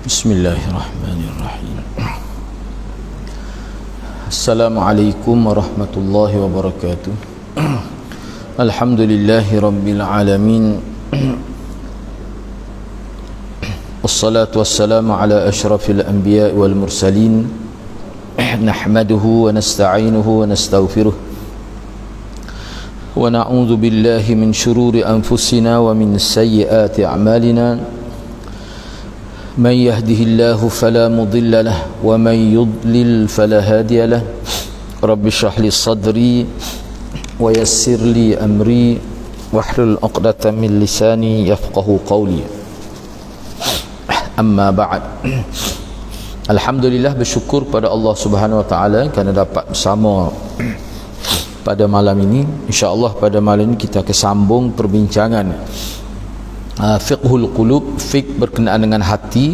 Bismillahirrahmanirrahim. Assalamualaikum warahmatullahi wabarakatuh. Alhamdulillahi rabbil alamin. Wassalatu wassalamu ala ashrafil anbiya wal mursalin. Nahmaduhu wa nasta'inuhu wa nastaghfiruh. Wa na'udzu billahi min shururi anfusina wa min sayyiati a'malina. من يهده الله فلا مضل له ومن يضلل فلا هادي له رب اشرح لي صدري ويسر لي أمري واحلل عقدة من لساني يفقهوا قولي أما بعد. Alhamdulillah, bersyukur pada Allah Subhanahu wa taala kerana dapat bersama pada malam ini. InsyaAllah pada malam ini kita akan sambung perbincangan fiqhul qulub, fiqh berkenaan dengan hati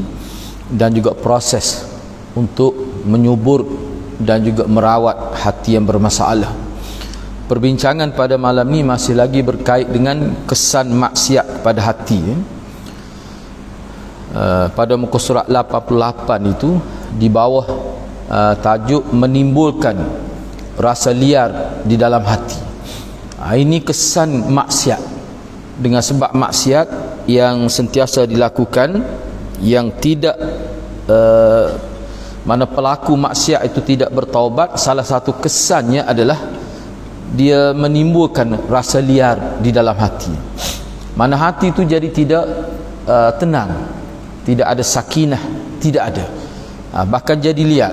dan juga proses untuk menyubur dan juga merawat hati yang bermasalah. Perbincangan pada malam ini masih lagi berkait dengan kesan maksiat pada hati. Pada muka surat 88 itu di bawah tajuk menimbulkan rasa liar di dalam hati. Ini kesan maksiat. Dengan sebab maksiat yang sentiasa dilakukan, yang tidak mana pelaku maksiat itu tidak bertaubat, salah satu kesannya adalah dia menimbulkan rasa liar di dalam hati. Mana hati itu jadi tidak tenang, tidak ada sakinah, tidak ada, bahkan jadi liar.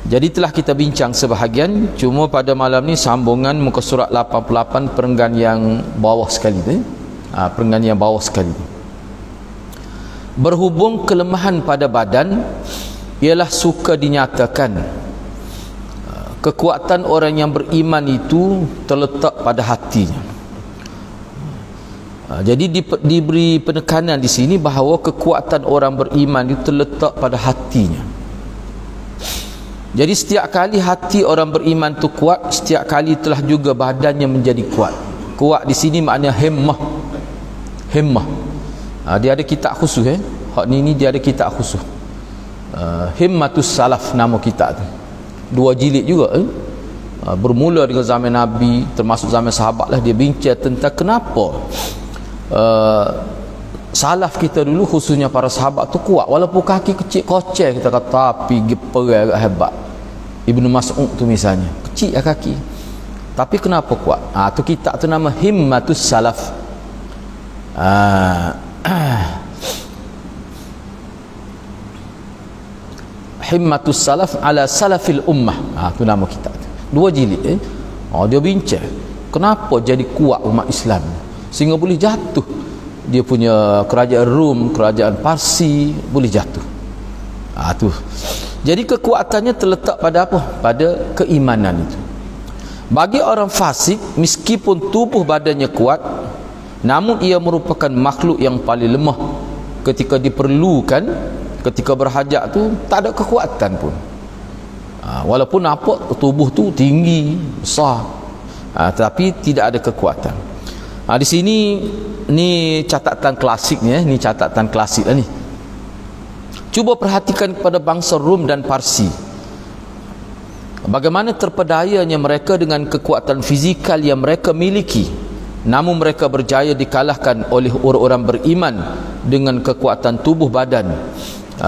Jadi telah kita bincang sebahagian, cuma pada malam ni sambungan muka surat 88 perenggan yang bawah sekali tu. Perenggan yang bawah sekali. Berhubung kelemahan pada badan ialah suka dinyatakan, kekuatan orang yang beriman itu terletak pada hatinya. Jadi diberi penekanan di sini bahawa kekuatan orang beriman itu terletak pada hatinya. Jadi setiap kali hati orang beriman tu kuat, setiap kali telah juga badannya menjadi kuat. Kuat di sini maknanya himmah. Himmah. Dia ada kitab khusus Hak ni dia ada kitab khusus. Himmatus Salaf nama kitab tu. 2 jilid juga bermula dengan zaman Nabi, termasuk zaman sahabat lah. Dia bincang tentang kenapa salaf kita dulu, khususnya para sahabat tu kuat walaupun kaki kecil kocel, kita kata, tapi geperai agak hebat. Ibnu Mas'ud tu misalnya kecil lah kaki, tapi kenapa kuat? Tu kitab tu nama Himmatus Salaf. Himmatus Salaf ala Salafil Ummah. Tu nama kitab tu. 2 jilid dia bincang kenapa jadi kuat umat Islam sehingga boleh jatuh dia punya kerajaan Rom, kerajaan Parsi boleh jatuh. Tu. Jadi kekuatannya terletak pada apa? Pada keimanan itu. Bagi orang fasik, meskipun tubuh badannya kuat, namun ia merupakan makhluk yang paling lemah. Ketika diperlukan, ketika berhajat tu tak ada kekuatan pun. Walaupun nampak tubuh tu tinggi, besar, tapi tidak ada kekuatan. Di sini ni catatan klasiknya, ni catatan klasik lah ni. Cuba perhatikan kepada bangsa Rom dan Parsi, bagaimana terpedayanya mereka dengan kekuatan fizikal yang mereka miliki, namun mereka berjaya dikalahkan oleh orang-orang beriman dengan kekuatan tubuh badan,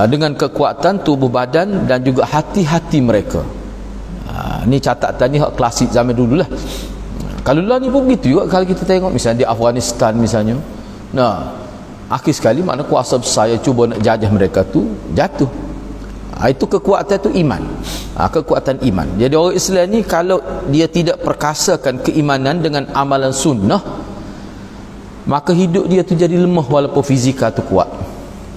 dengan kekuatan tubuh badan dan juga hati-hati mereka. Ni catatan ni hak klasik zaman dulu lah. Kalau lah ni pun begitu juga. Kalau kita tengok misalnya di Afghanistan misalnya, akhir sekali mana kuasa besar yang cuba nak jajah mereka tu jatuh. Itu kekuatan tu iman. Kekuatan iman. Jadi orang Islam ni kalau dia tidak perkasakan keimanan dengan amalan sunnah, maka hidup dia tu jadi lemah walaupun fizikal tu kuat.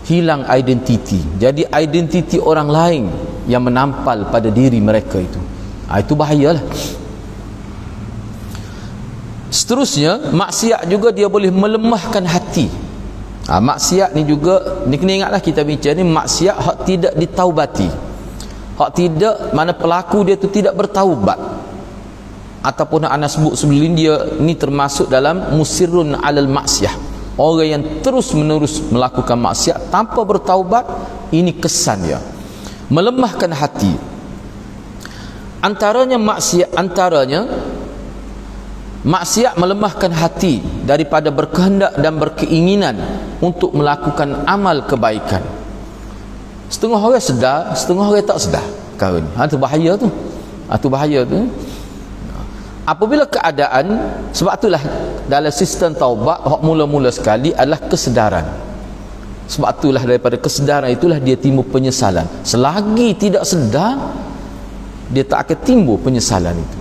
Hilang identiti. Jadi identiti orang lain yang menampal pada diri mereka itu. Itu bahayalah. Seterusnya, maksiat juga dia boleh melemahkan hati. Maksiat ni juga, ni kena ingatlah kita bincang ni, maksiat hak tidak ditaubati, hak tidak, mana pelaku dia tu tidak bertaubat, ataupun anak sebut sebelum dia ni termasuk dalam musirrun alal maksiat, orang yang terus menerus melakukan maksiat tanpa bertaubat, Ini kesan dia, melemahkan hati. Antaranya maksiat melemahkan hati daripada berkehendak dan berkeinginan untuk melakukan amal kebaikan. Setengah orang sedar, setengah orang tak sedar. Kau ni, itu bahaya tu. Itu bahaya tu. Apabila keadaan, sebab itulah dalam sistem taubat hak mula-mula sekali adalah kesedaran. Sebab itulah daripada kesedaran itulah dia timbul penyesalan. Selagi tidak sedar, dia tak akan timbul penyesalan itu.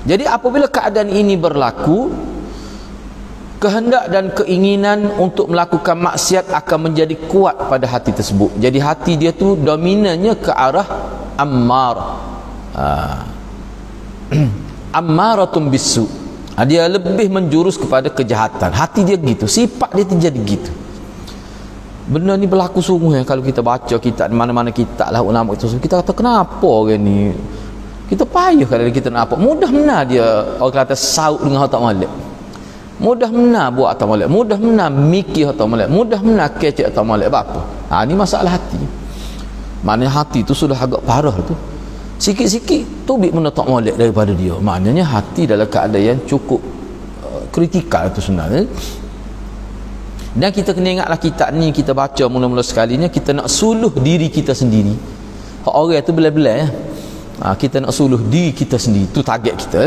Jadi apabila keadaan ini berlaku, kehendak dan keinginan untuk melakukan maksiat akan menjadi kuat pada hati tersebut. Jadi hati dia tu dominannya ke arah ammar, ammaratun bisu. Dia lebih menjurus kepada kejahatan. Hati dia gitu, sifat dia jadi gitu. Benda ni berlaku sungguh ya. Kalau kita baca kitab, mana-mana kitab lah ulama itu, kita kata kenapa orang ni, kita payah kalau kita nak apa. Mudah benar dia, orang kata saut dengan otak molek. Mudah benar buat otak molek, mudah benar mikir otak molek, mudah benar kecek otak molek. Apa? Ni masalah hati. Maknanya hati tu sudah agak parah tu. Sikit-sikit tubik menetak molek daripada dia. Maknanya hati dalam keadaan yang cukup kritikal tu sebenarnya. Dan kita kena ingatlah kitab ni kita baca mula-mula sekalinya, kita nak suluh diri kita sendiri. Orang tu belai-belai ya. Kita nak suluh diri kita sendiri, tu target kita.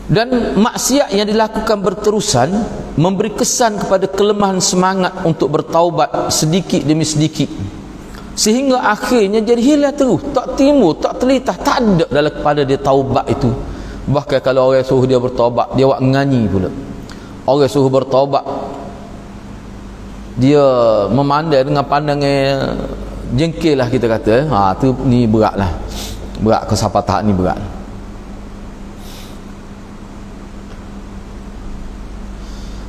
Dan maksiat yang dilakukan berterusan memberi kesan kepada kelemahan semangat untuk bertaubat sedikit demi sedikit, sehingga akhirnya jadi hilang terus, tak timbul, tak terlintas, tak ada dalam kepada dia taubat itu. Bahkan kalau orang suruh dia bertaubat, dia buat nganyi pula. Orang suruh bertaubat, dia memandai dengan pandangan jengkel lah kita kata. Tu ni berat lah, berat ke siapa tahap ni berat.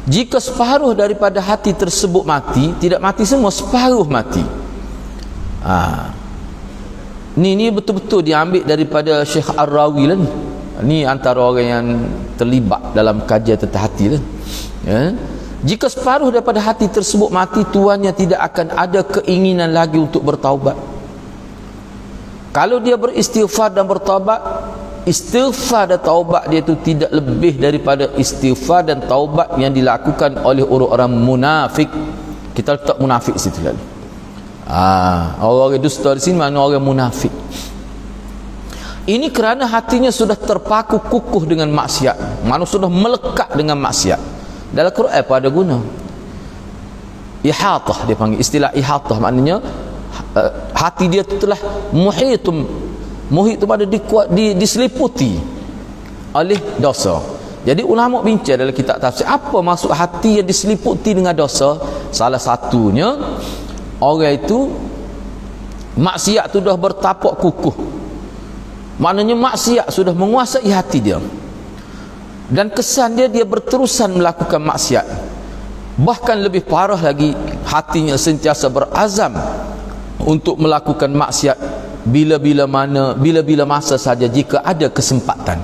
Jika separuh daripada hati tersebut mati, tidak mati semua, separuh mati. Ni betul-betul diambil daripada Syekh Ar-Rawi lah ni. Ni antara orang yang terlibat dalam kajian tentang hati lah. Jika separuh daripada hati tersebut mati, tuannya tidak akan ada keinginan lagi untuk bertaubat. Kalau dia beristighfar dan bertaubat, istighfar dan taubat dia itu tidak lebih daripada istighfar dan taubat yang dilakukan oleh orang-orang munafik. Kita letak munafik situ lalu. Orang dusta di sini mana orang munafik. Ini kerana hatinya sudah terpaku kukuh dengan maksiat, mana sudah melekat dengan maksiat. Dalam Quran apa ada guna? Ihatah dia panggil, istilah ihatah maknanya hati dia itu telah muhit itu pada diseliputi oleh dosa. Jadi ulama bincang dalam kitab tafsir, apa maksud hati yang diseliputi dengan dosa? Salah satunya, orang itu maksiat tu dah bertapak kukuh. Maknanya maksiat sudah menguasai hati dia, dan kesan dia berterusan melakukan maksiat. Bahkan lebih parah lagi, hatinya sentiasa berazam untuk melakukan maksiat bila-bila masa saja jika ada kesempatan.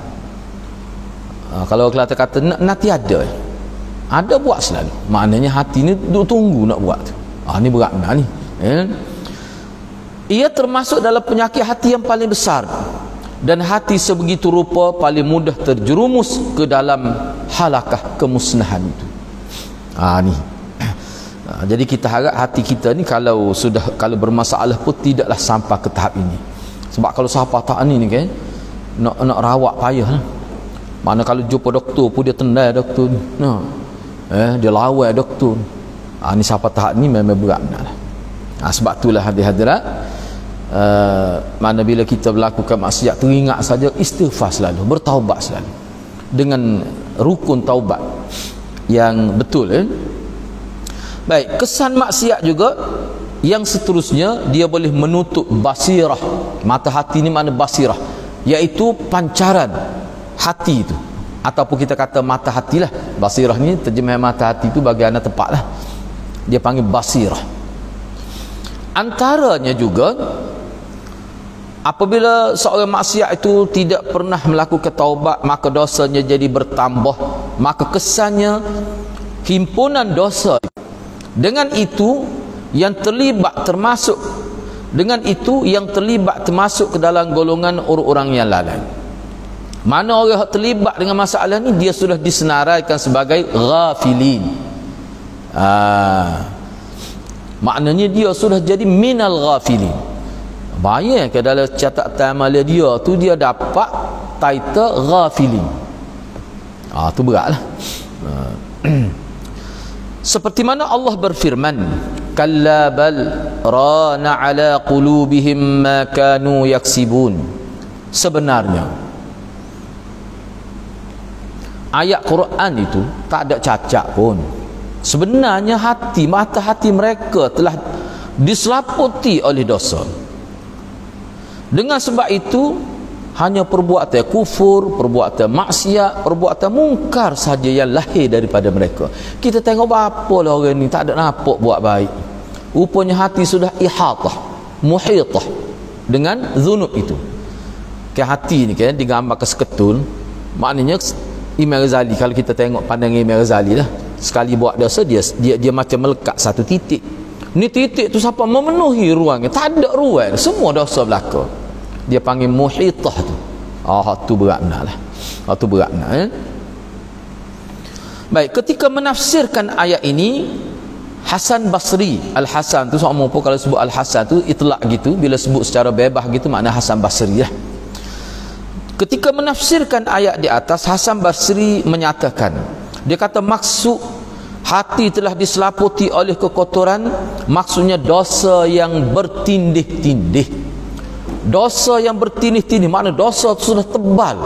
Kalau kita kata nanti ada buat selalu, maknanya hati ni tunggu nak buat. Ni berat benar ni. Ia termasuk dalam penyakit hati yang paling besar, dan hati sebegitu rupa paling mudah terjerumus ke dalam halakah kemusnahan itu. Ni. Jadi kita harap hati kita ni kalau bermasalah pun tidaklah sampai ke tahap ini. Sebab kalau sampai tahap ini kan, nak rawat payah lah. Mana kalau jumpa doktor pun dia tendai doktor ni. Dia lawan doktor. Ni sampai tahap ni memang berat lah. Sebab itulah hadirat, mana bila kita melakukan maksiat, teringat saja istighfar selalu, bertaubat selalu dengan rukun taubat yang betul. Baik, kesan maksiat juga yang seterusnya, dia boleh menutup basirah. Mata hati ni mana basirah, iaitu pancaran hati itu, ataupun kita kata mata hati lah. Basirah ni terjemah mata hati itu bagi anak tepat lah, dia panggil basirah. Antaranya juga, apabila seorang maksiat itu tidak pernah melakukan taubat, maka dosanya jadi bertambah. Maka kesannya himpunan dosa Dengan itu yang terlibat termasuk ke dalam golongan orang-orang yang lalai. Mana orang yang terlibat dengan masalah ni, dia sudah disenaraikan sebagai ghafilin. Maknanya dia sudah jadi minal ghafilin. Bayang ke dalam catatan amalan dia tu, dia dapat title ghafilin. Tu beratlah. Seperti mana Allah berfirman, kalla bal rana ala qulubihim ma kanu yaksibun. Sebenarnya ayat Quran itu tak ada cacat pun. Sebenarnya mata hati mereka telah diselaputi oleh dosa. Dengan sebab itu hanya perbuatan kufur, perbuatan maksiat, perbuatan mungkar saja yang lahir daripada mereka. Kita tengok apa lah orang ni tak ada nampak buat baik. Rupanya hati sudah ihatah, muhitah dengan zunub itu. Hati ni kan digambar ke seketul. Maknanya Imam Ghazali, kalau kita tengok pandangan Imam Ghazali lah, sekali buat dosa dia macam melekat satu titik. Ni titik tu siapa memenuhi ruangnya, tak ada ruang, semua dosa belaka. Dia panggil muhitah tu. Tu beratna lah. Tu beratna. Baik, ketika menafsirkan ayat ini, Hasan Basri, Al-Hasan tu sama pun kalau sebut Al-Hasan tu itlak gitu, bila sebut secara bebas gitu makna Hasan Basri lah. Ketika menafsirkan ayat di atas, Hasan Basri menyatakan, dia kata maksud hati telah diselaputi oleh kekotoran, maksudnya dosa yang bertindih-tindih. Dosa yang bertindih-tindih makna dosa itu sudah tebal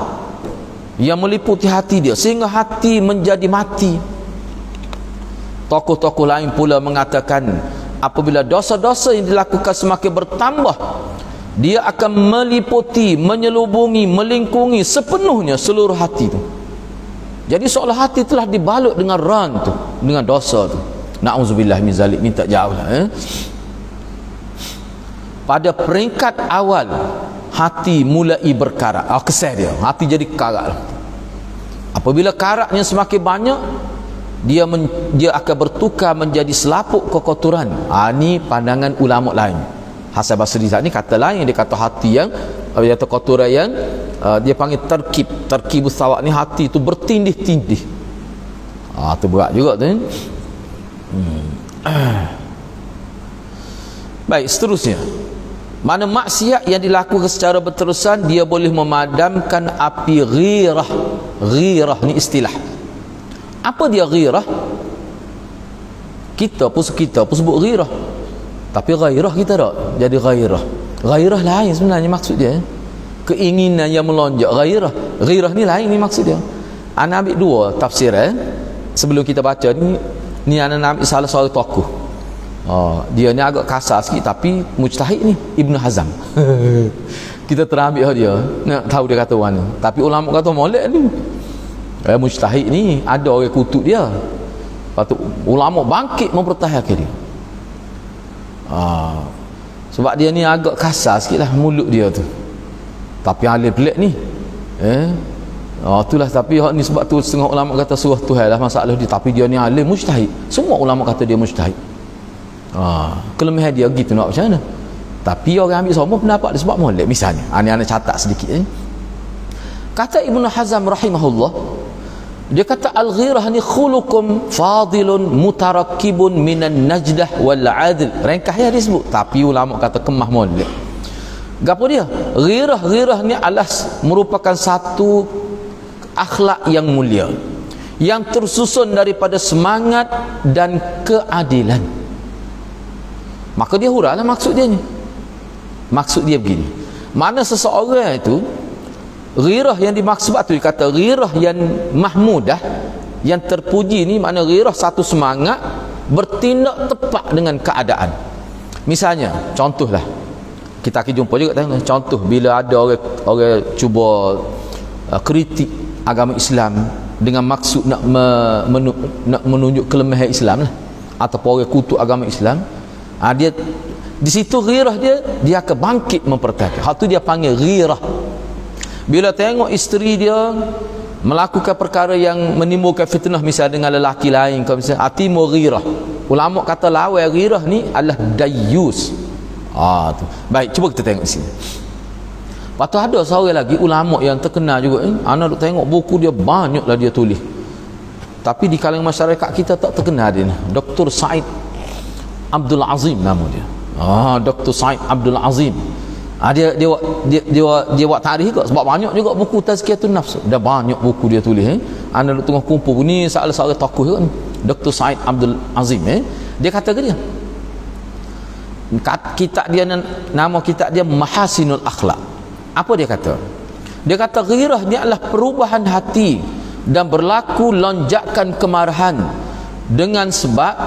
yang meliputi hati dia sehingga hati menjadi mati. Tokoh-tokoh lain pula mengatakan, apabila dosa-dosa yang dilakukan semakin bertambah, dia akan meliputi, menyelubungi, melingkungi sepenuhnya seluruh hati itu. Jadi seolah hati telah dibalut dengan ran tu, dengan dosa tu. Na'udzubillah min zalik, minta jauh lah. Pada peringkat awal hati mulai berkarat, kesah dia, hati jadi karat. Apabila karatnya semakin banyak, dia akan bertukar menjadi selaput kekotoran. Ini pandangan ulama lain. Hasan Basri ni kata lain, dia kata hati yang atau kotoran yang dia panggil terkibus sawak ni, hati tu bertindih-tindih. Tu berat juga tu. Baik, seterusnya, mana maksiat yang dilakukan secara berterusan, dia boleh memadamkan api ghirah. Ghirah ni istilah. Apa dia ghirah? Kita pun sebut ghirah, tapi ghairah kita tak jadi ghairah. Ghairah lain sebenarnya maksud dia, keinginan yang melonjak. Ghirah ni lain ni maksud dia. Ana ambil dua tafsir sebelum kita baca ni ana ambil salah seorang tokoh. Dia ni agak kasar sikit, tapi mujtahid ni Ibn Hazm. Kita terambil dia, nak tahu dia kata mana. Tapi ulama kata molek ni, mujtahid ni ada orang kutuk dia. Lepas tu ulama bangkit mempertahankan dia. Sebab dia ni agak kasar sikit lah mulut dia tu. Tapi alim pelik ni, itulah. Tapi ni sebab tu setengah ulama kata suruh Tuhan lah masalah dia. Tapi dia ni alim mujtahid. Semua ulama kata dia mujtahid. Kelemahan dia gitu, nak macam mana? Tapi orang ambil semua pendapat dia sebab molek misalnya. Ini anda catat sedikit. Kata Ibn Hazm rahimahullah, dia kata al-ghirah ni khuluqum fadilun mutarakkibun minan najdah wal adl. Ringkasnya dia sebut, tapi ulama kata kemah molek. Gapo dia? Ghirah ni alas merupakan satu akhlak yang mulia yang tersusun daripada semangat dan keadilan. Maka dia hurailah maksud dia ni. Maksud dia begini, mana seseorang itu ghirah yang dimaksud tu, dia kata ghirah yang mahmudah, yang terpuji ni, mana ghirah satu semangat bertindak tepat dengan keadaan. Misalnya contohlah, kita akan jumpa juga contoh bila ada orang cuba kritik agama Islam dengan maksud nak menunjuk kelemahan Islam lah, ataupun orang kutuk agama Islam. Dia di situ ghirah dia akan bangkit mempertahankan. Hal tu dia panggil ghirah. Bila tengok isteri dia melakukan perkara yang menimbulkan fitnah, misalnya dengan lelaki lain, kalau misalnya timbul ghirah. Ulama kata lawan ghirah ni adalah dayyus. Tu. Baik, cuba kita tengok sini. Lepas tu ada seorang lagi ulama yang terkenal juga. Ana duk tengok buku dia, banyaklah dia tulis. Tapi di kalangan masyarakat kita tak terkenal dia ni. Dr. Said Abdul Azim nama dia. Dr. Said Abdul Azim. Dia buat tarikh juga sebab banyak juga buku tazkiyatun nafs. Dah banyak buku dia tulis. Ana duk tengah kumpul ni salah seorang tokoh juga ni. Dr. Said Abdul Azim dia kata ke dia. Kitab dia, nama kitab dia Mahasinul Akhlak. Apa dia kata? Dia kata ghirah ni adalah perubahan hati dan berlaku lonjakan kemarahan dengan sebab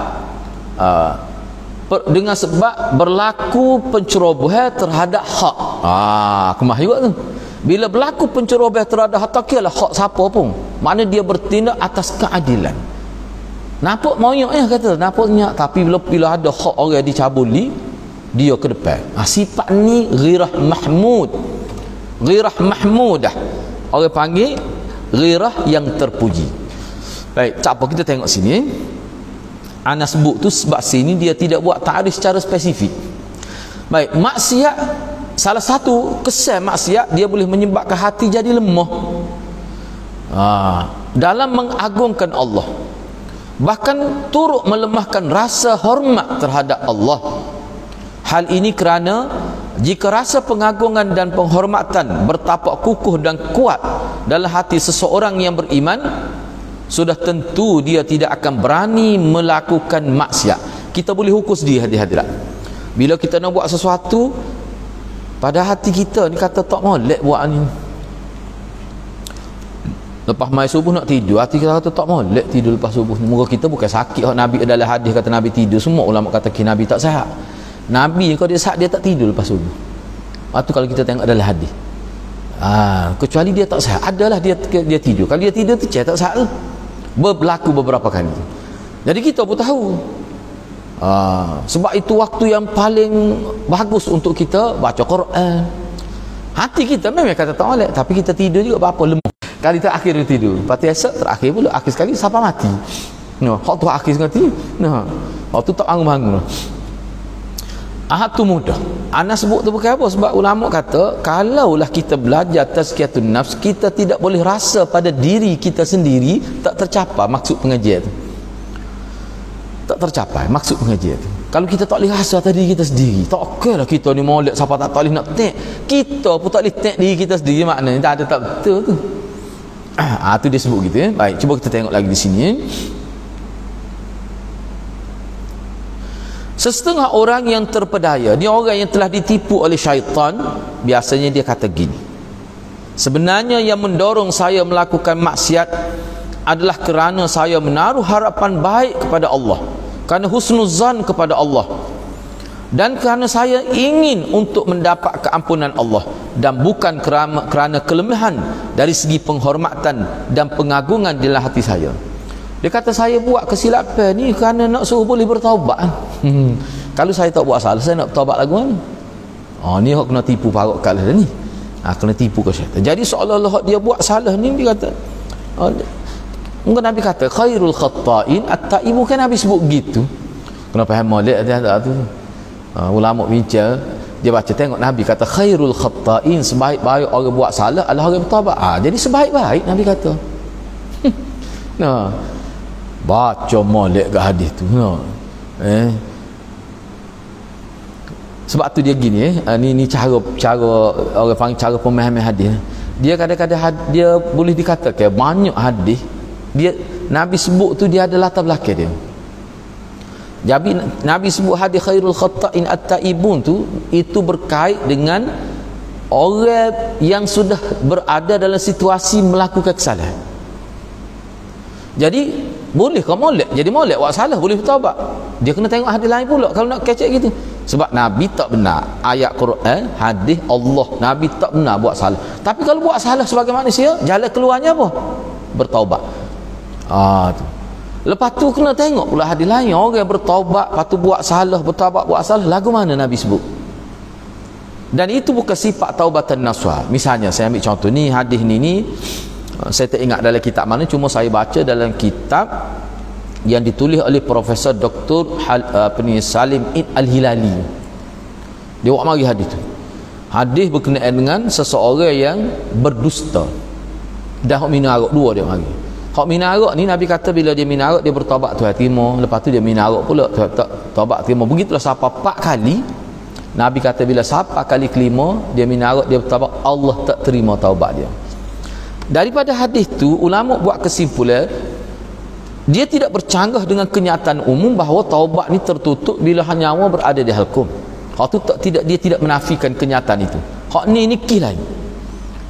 berlaku pencerobohan terhadap hak. Kemah juga tu. Bila berlaku pencerobohan terhadap hak, tak kira lah hak siapa pun. Makna dia bertindak atas keadilan. Nampak moyoknya kata, nampaknya, tapi bila ada hak orang dicabuli, dia ke depan. Sifat ni ghirah mahmud. Ghirah mahmudah. Orang panggil ghirah yang terpuji. Baik, tak apa, kita tengok sini. Ana sebut tu sebab sini dia tidak buat ta'rif secara spesifik. Baik, maksiat, salah satu kesan maksiat, dia boleh menyebabkan hati jadi lemah dalam mengagungkan Allah, bahkan turut melemahkan rasa hormat terhadap Allah. Hal ini kerana jika rasa pengagungan dan penghormatan bertapak kukuh dan kuat dalam hati seseorang yang beriman, sudah tentu dia tidak akan berani melakukan maksiat. Kita boleh ukur sendiri hadirat. Bila kita nak buat sesuatu, pada hati kita ni kata tak molek buat ni. Lepas mai subuh nak tidur, hati kita kata tak molek tidur lepas subuh. Moga kita bukan sakit. Nabi adalah hadis kata Nabi tidur. Semua ulama kata Nabi tak sihat. Nabi kalau dia sihat dia tak tidur lepas subuh. Itu kalau kita tengok adalah hadis. Kecuali dia tak sihat, adalah dia tidur. Kalau dia tidur tu tak sihat tu. Berlaku beberapa kali. Jadi kita pun tahu. Sebab itu waktu yang paling bagus untuk kita baca Quran. Hati kita memang kata tak molek, tapi kita tidur juga berapa lemah. Kali terakhir dia tidur, lepas tu esok terakhir pula, akhir sekali siapa mati. Hak tu akhir sekali. Hak tu tak bangun-bangun. Tu mudah. Ana sebut tu bukan apa, sebab ulama kata kalaulah kita belajar tazkiyatun nafs, kita tidak boleh rasa pada diri kita sendiri tak tercapai maksud pengajian tu. Tak tercapai maksud pengajian tu. Kalau kita tak boleh rasa pada diri kita sendiri, tak okeylah kita ni molek siapa tak boleh nak tek. Kita pun tak boleh tek diri kita sendiri, maknanya tak ada tak betul tu. Tu dia sebut gitu. Baik, cuba kita tengok lagi di sini. Setengah orang yang terpedaya, dia orang yang telah ditipu oleh syaitan, biasanya dia kata gini, sebenarnya yang mendorong saya melakukan maksiat adalah kerana saya menaruh harapan baik kepada Allah, kerana husnuzan kepada Allah, dan kerana saya ingin untuk mendapat keampunan Allah, dan bukan kerana kelemahan dari segi penghormatan dan pengagungan di dalam hati saya. Dia kata saya buat kesilapan ni kerana nak suruh boleh bertaubat. Kalau saya tak buat salah, saya nak bertaubat lagu mana? Ni hak kena tipu parok kalah ni. Kena tipu ke syaitan. Jadi seolah-olah dia buat salah ni, dia kata mungkin Nabi kata khairul khatta'in at-ta'ibu, kan Nabi sebut gitu. Kenapa faham molek ada tu? Ulama bincang, dia baca tengok Nabi kata khairul khatta'in, sebaik-baik orang buat salah adalah orang bertaubat. Jadi sebaik-baik Nabi kata. Baca molek ke hadis tu. Sebab tu dia gini, ni cara orang panggil cara pemahaman hadis. Dia kadang-kadang dia boleh dikatakan banyak hadis dia Nabi sebut tu dia ada latar belakang dia. Jadi Nabi sebut hadis khairul khatta'in at-taibun tu, itu berkait dengan orang yang sudah berada dalam situasi melakukan kesalahan. Jadi boleh kau molek, jadi molek buat salah boleh bertaubat. Dia kena tengok hadis lain pula kalau nak kecek gitu. Sebab Nabi tak benar ayat Quran, hadis Allah, Nabi tak benar buat salah. Tapi kalau buat salah sebagai manusia, jalan keluarnya apa? Bertaubat. Tu. Lepas tu kena tengok pula hadis lain, orang bertaubat, lepas tu buat salah, bertaubat buat salah, lagu mana Nabi sebut? Dan itu bukan sifat taubatan nasuha. Misalnya saya ambil contoh ni, hadis ni saya tak ingat dalam kitab mana, cuma saya baca dalam kitab yang ditulis oleh Profesor Dr. Salim Al-Hilali. Dia buat mari hadis tu. Hadis berkenaan dengan seseorang yang berdusta dah minum arak dua dia mari. Hak minum arak ni Nabi kata bila dia minum arak dia bertaubat Tuhan terima, lepas tu dia minum arak pula taubat terima. Begitulah sampai 4 kali. Nabi kata bila sampai kali kelima dia minum arak dia bertaubat, Allah tak terima taubat dia. Daripada hadis tu ulama buat kesimpulan dia tidak bercanggah dengan kenyataan umum bahawa taubat ni tertutup bila nyawa berada di halkum. Hak tu dia tidak menafikan kenyataan itu. Hak ni nikih lain.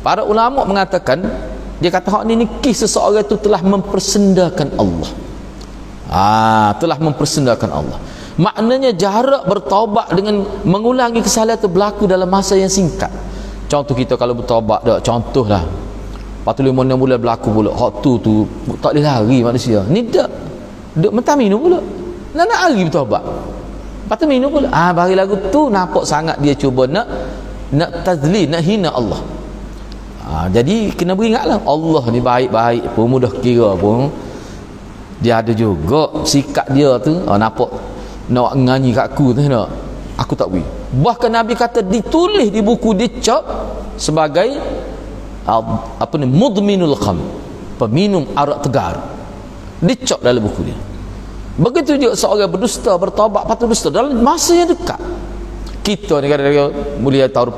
Para ulama mengatakan dia kata hak ni nikih seseorang itu telah mempersendakan Allah. Telah mempersendakan Allah. Maknanya jarak bertaubat dengan mengulangi kesalahan itu berlaku dalam masa yang singkat. Contoh kita kalau bertaubat dah, contohlah 45 bulan berlaku pula hak tu tak boleh lari manusia. Ni dak mentah minum pula. Nak lari bertaubat. Lepas tu minum pula. Bagi lagu tu nampak sangat dia cuba nak tazlil, nak hina Allah. Jadi kena beringatlah Allah ni baik-baik pun mudah kira pun dia ada juga sikap dia tu nampak nak nganyi kat aku tu nak aku tak boleh. Bahkan Nabi kata ditulis di buku dicap sebagai mudminul kham, peminum arak tegar, dicap dalam buku dia. Begitu juga seorang berdusta bertaubat patut dusta dalam masa yang dekat. Kita ni kadang-kadang boleh tahu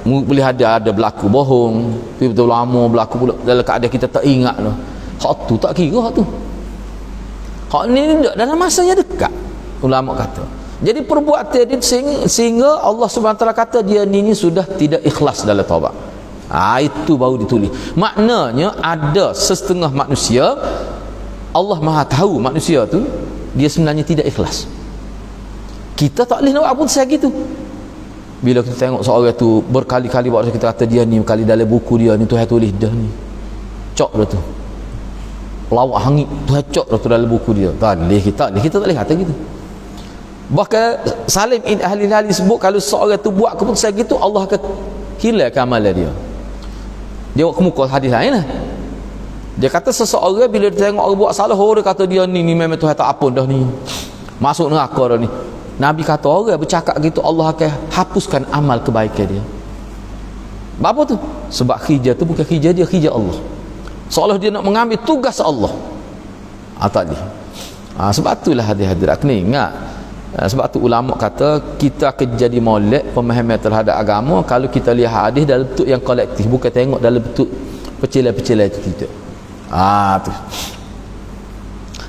boleh ada berlaku bohong, tapi betul lama berlaku pula dalam keadaan kita tak ingat tu. Hak tu tak kira hak tu. Hak ni dalam masa yang dekat ulama kata. Jadi perbuatan dia sehingga Allah Subhanahu Wa Taala kata dia ni sudah tidak ikhlas dalam taubat. Itu baru ditulis. Maknanya ada setengah manusia Allah Maha tahu manusia tu dia sebenarnya tidak ikhlas. Kita tak boleh nak buat pun segitu. Bila kita tengok seorang tu berkali-kali buat kita kata dia ni kali dalam buku dia ni Tuhan tulis dah ni. Cok dah tu. Pelawak hangit Tuhan cok dah tu dalam buku dia. Tak boleh kita tak boleh kata gitu. Bahkan Salim Al-Hilali sebut kalau seorang tu buat keputusan gitu Allah akan hilangkan amalan dia. Dia buat kemuka hadis lain lah. Dia kata seseorang bila dia tengok orang buat salah dia kata dia ni memang Tuhan tak ampun dah ni. Masuk neraka dah ni. Nabi kata orang bercakap gitu Allah akan hapuskan amal kebaikan dia. Apa tu? Sebab khijah tu bukan khijah dia, khijah Allah. Seolah dia nak mengambil tugas Allah. Tak boleh. Sebab itulah hadirat kena ingat. Sebab tu ulama kata kita akan jadi molek pemahaman terhadap agama kalau kita lihat hadis dalam bentuk yang kolektif, bukan tengok dalam bentuk pecilan-pecilan itu tidak. Tu.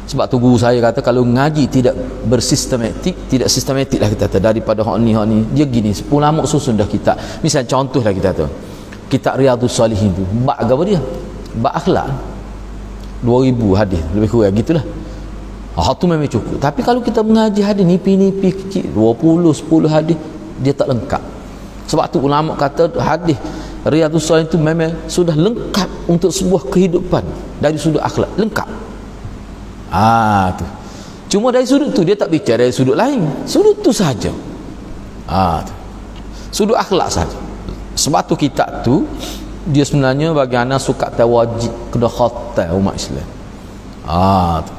Sebab tu guru saya kata kalau ngaji tidak bersistematik, tidak sistematik lah kita kata daripada hak ni dia gini ulama susun dah kita. Misal contohlah kita tu kitab Riyadhus Salihin tu bab apa dia? Bab akhlak 2000 hadis lebih kurang gitulah. Tu memang cukup. Tapi kalau kita mengaji hadis nipi-nipi kecil 20 10 hadis dia tak lengkap. Sebab tu ulama kata hadis Riyadhus Salihin tu memang sudah lengkap untuk sebuah kehidupan dari sudut akhlak, lengkap. Tu. Cuma dari sudut tu dia tak bicara dari sudut lain. Sudut tu saja. Tu. Sudut akhlak saja. Sebab tu kitab tu dia sebenarnya bagi anak suka wajib kena khatam umat Islam. Tu.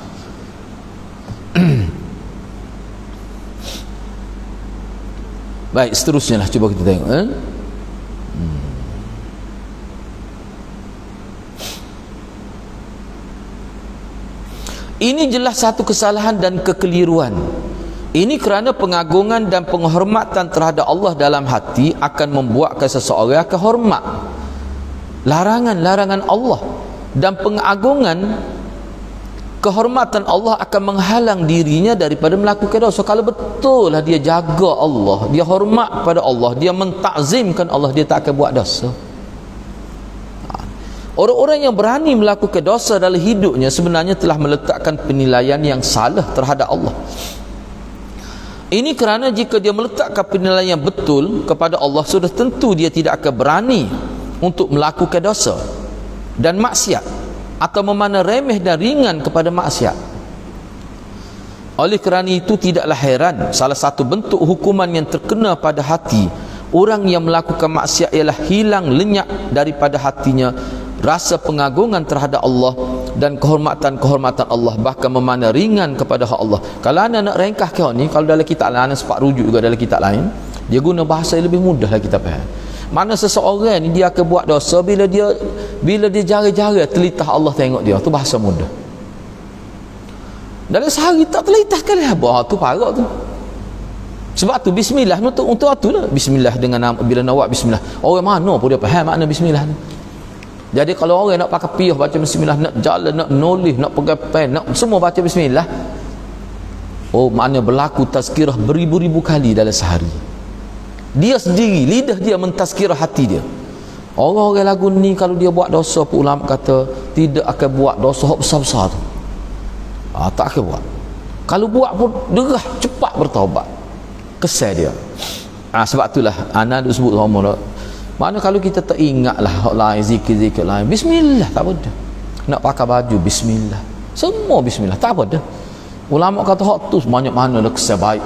Baik, seterusnya lah cuba kita tengok Ini jelas satu kesalahan dan kekeliruan. Ini kerana pengagungan dan penghormatan terhadap Allah dalam hati akan membuatkan seseorang akan hormat larangan-larangan Allah, dan pengagungan kehormatan Allah akan menghalang dirinya daripada melakukan dosa. Kalau betul lah dia jaga Allah, dia hormat pada Allah, dia mentakzimkan Allah, dia tak akan buat dosa. Orang-orang yang berani melakukan dosa dalam hidupnya sebenarnya telah meletakkan penilaian yang salah terhadap Allah. Ini kerana jika dia meletakkan penilaian yang betul kepada Allah, sudah tentu dia tidak akan berani untuk melakukan dosa dan maksiat atau memandang remeh dan ringan kepada maksiat. Oleh kerana itu tidaklah heran salah satu bentuk hukuman yang terkena pada hati orang yang melakukan maksiat ialah hilang lenyap daripada hatinya rasa pengagungan terhadap Allah dan kehormatan-kehormatan Allah, bahkan memandang ringan kepada hak Allah. Kalau anda nak ringkas kau ni, kalau dalam kitab lain, sepak rujuk juga dalam kitab lain, dia guna bahasa yang lebih mudah lah kita faham. Mana seseorang ni dia akan buat dosa bila dia jari-jari telitah Allah tengok dia, tu bahasa mudah. Dalam sehari tak telitah sekali apa, tu parah tu. Sebab tu bismillah untuk tu lah. Bismillah dengan nama, bila nak buat bismillah, orang mana pun dia faham makna bismillah ni. Jadi kalau orang nak pakai piyah baca bismillah, nak jalan, nak nulis, nak pegang pen, nak semua baca bismillah, oh makna berlaku tazkirah beribu-ribu kali dalam sehari. Dia sendiri, lidah dia mentazkirah hati dia. Orang-orang lagu ni kalau dia buat dosa, ulama kata tidak akan buat dosa besar-besar tu. Tak akan buat. Kalau buat pun derah cepat bertaubat. Kesal dia. Sebab itulah ana duk sebut sama dah. Mana kalau kita tak ingatlah hak lain, zikir-zikir lain, bismillah tak apa dah. Nak pakai baju bismillah. Semua bismillah tak apa dah. Ulama kata hak tu banyak mana dah kesal baik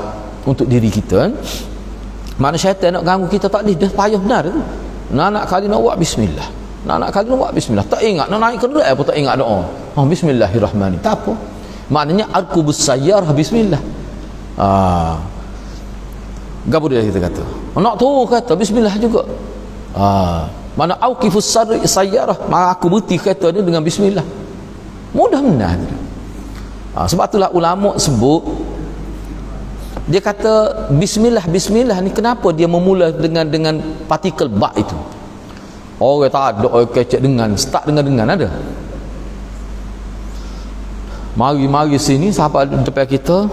untuk diri kita. Mana syaitan nak ganggu kita tak boleh, dah payah benar tu. Nak kali nak buat bismillah. Nak kali nak buat bismillah. Tak ingat nak naik kenderaan pun tak ingat doa. Bismillahirrahmanirrahim. Tak apa. Maknanya arkubus sayyarah bismillah. Gapo dia kita kata. Nak tu kata bismillah juga. Mana auqifus sayyarah, maka aku berhenti kereta ni dengan bismillah. Mudah benar. Sebab itulah ulama sebut, dia kata bismillah ni kenapa dia memula dengan partikel ba itu. Orang tak ada orang kecek dengan start dengan ada. Mari sini siapa depan kita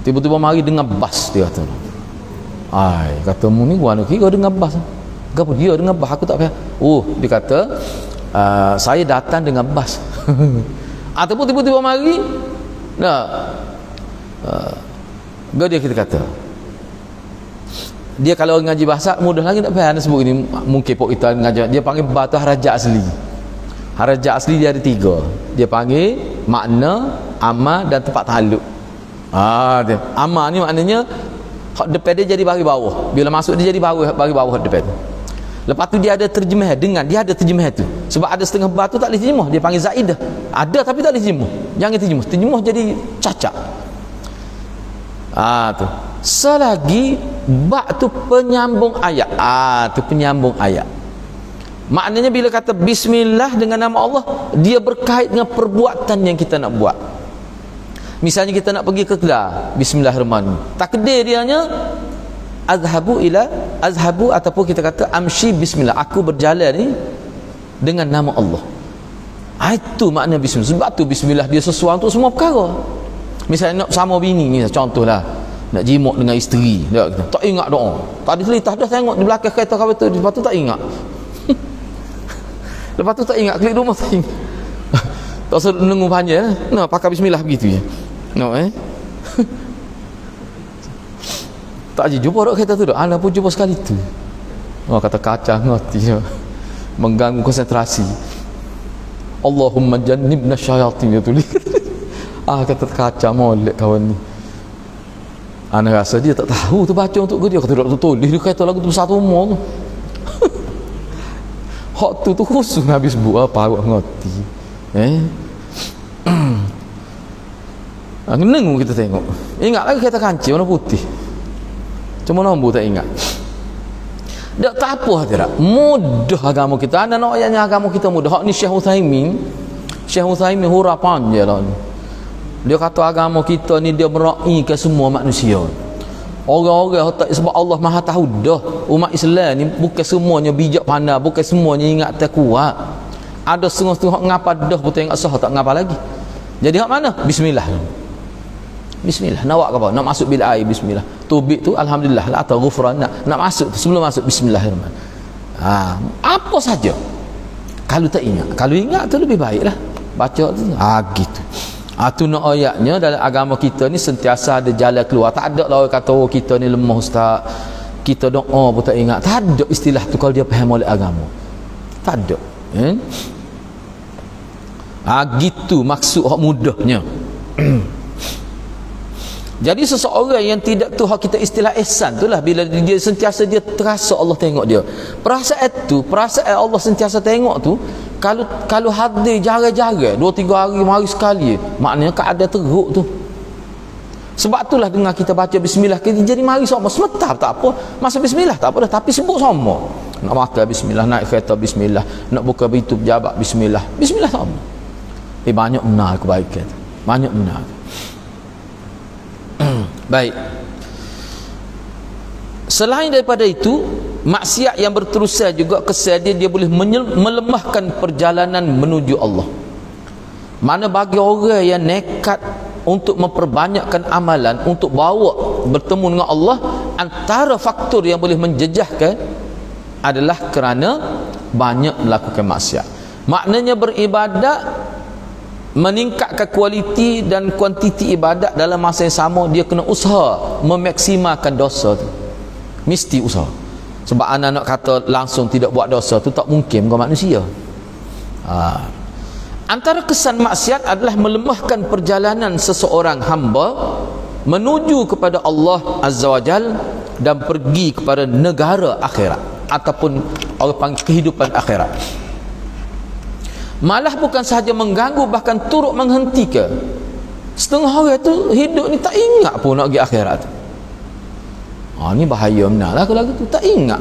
tiba-tiba mari dengan bas, dia kata. Kata mu ni gua nak kira dengan bas. Gapo dia dengan bas aku tak faham. Dia kata saya datang dengan bas. Ataupun tiba-tiba mari dia kita kata. Dia kalau ngaji bahasa mudah lagi nak faham sebut ini mungkin pok kita ngaji dia panggil batu harajat asli. Harajat asli dia ada 3. Dia panggil makna, amal dan tempat takluk. Dia. Amal ni maknanya depan dia jadi bagi bawah. Bila masuk dia jadi bagi bawah depan tu. Lepas tu dia ada terjemah dia ada terjemah tu. Sebab ada setengah batu tak boleh terjemah, dia panggil zaidah. Ada tapi tak boleh terjemah. Jangan terjemah jadi cacat. Tu. Selagi ba tu penyambung ayat. Tu penyambung ayat. Maknanya bila kata bismillah dengan nama Allah, dia berkait dengan perbuatan yang kita nak buat. Misalnya kita nak pergi ke kedai, bismillahirrahmanirrahim. Takdir dianya azhabu ataupun kita kata amshi bismillah, aku berjalan ni dengan nama Allah. Itu makna bismillah. Sebab tu bismillah dia sesuai untuk semua perkara. Misalnya nak sama bini ni, contohlah nak jimuk dengan isteri, tak ingat doa, tadi selitah dah tengok di belakang kereta kau tu, lepas tu tak ingat. Lepas tu tak ingat, klik rumah tak ingat. Tak usah nunggu panjang, pakai bismillah begitu je. Tak jumpa dak kereta tu dak. Ana pun jumpa sekali tu. Kata kacang ngerti je. Mengganggu konsentrasi. Allahumma jannibna syayatin, dia tulis. Kata kacang molek kawan ni. Ana rasa dia tak tahu tu baca untuk dia. Kata dak tulis dia kata lagu tu satu umur tu. Hak tu khusus Nabi sebut apa awak ngerti. Nengu kita tengok. Ingat lagi kereta kancil warna putih. Cuma nombor tak ingat. Tak apa tidak. Mudah agama kita. Anda nak ayatnya agama kita mudah. Hak ni Syekh Uthaymin hurapan je lah ni. Dia kata agama kita ni dia merai ke semua manusia. Orang-orang sebab Allah Maha tahu dah umat Islam ni bukan semuanya bijak pandai, bukan semuanya ingat tak kuat. Ada setengah-setengah ngapa dah pun ingat sah tak ngapa lagi. Jadi hak mana? Bismillah. Bismillah. Nak buat apa? Nak masuk bil air bismillah. Tubik tu alhamdulillah lah atau ghufran nak masuk sebelum masuk bismillahirrahmanirrahim. Apa saja. Kalau tak ingat, kalau ingat tu lebih baiklah baca tu. Gitu. Tu nak ayatnya dalam agama kita ni sentiasa ada jalan keluar. Tak ada lah orang kata kita ni lemah ustaz, kita doa pun tak ingat. Tak ada istilah tu kalau dia faham oleh agama. Tak ada. Gitu maksud hak mudahnya. Jadi seseorang yang tidak tu hak kita istilah ihsan itulah bila dia sentiasa dia terasa Allah tengok dia. Perasaan Allah sentiasa tengok tu kalau hadir jarang-jarang 2-3 hari mari sekali, maknanya keadaan teruk tu. Sebab itulah dengar kita baca bismillah kita jadi mari sama sementara tak apa, masa bismillah tak apa dah, tapi sebut sama. Nak makan bismillah, naik kereta bismillah, nak buka pintu pejabat bismillah. Bismillah sama. Banyak benar kebaikan. Banyak benar. Baik. Selain daripada itu, maksiat yang berterusan juga kesan dia boleh melemahkan perjalanan menuju Allah. Mana bagi orang yang nekat untuk memperbanyakkan amalan untuk bawa bertemu dengan Allah, antara faktor yang boleh menjejahkan adalah kerana banyak melakukan maksiat. Maknanya beribadat, meningkatkan kualiti dan kuantiti ibadat dalam masa yang sama, dia kena usaha memaksimalkan dosa tu. Mesti usaha. Sebab anak-anak kata langsung tidak buat dosa tu tak mungkin bukan manusia. Antara kesan maksiat adalah melemahkan perjalanan seseorang hamba menuju kepada Allah Azza wa Jal dan pergi kepada negara akhirat ataupun orang panggil kehidupan akhirat. Malah bukan sahaja mengganggu, bahkan turut menghentikan. Setengah orang tu hidup ni tak ingat pun nak pergi akhirat. Ni bahaya benar lah kalau tu, tak ingat.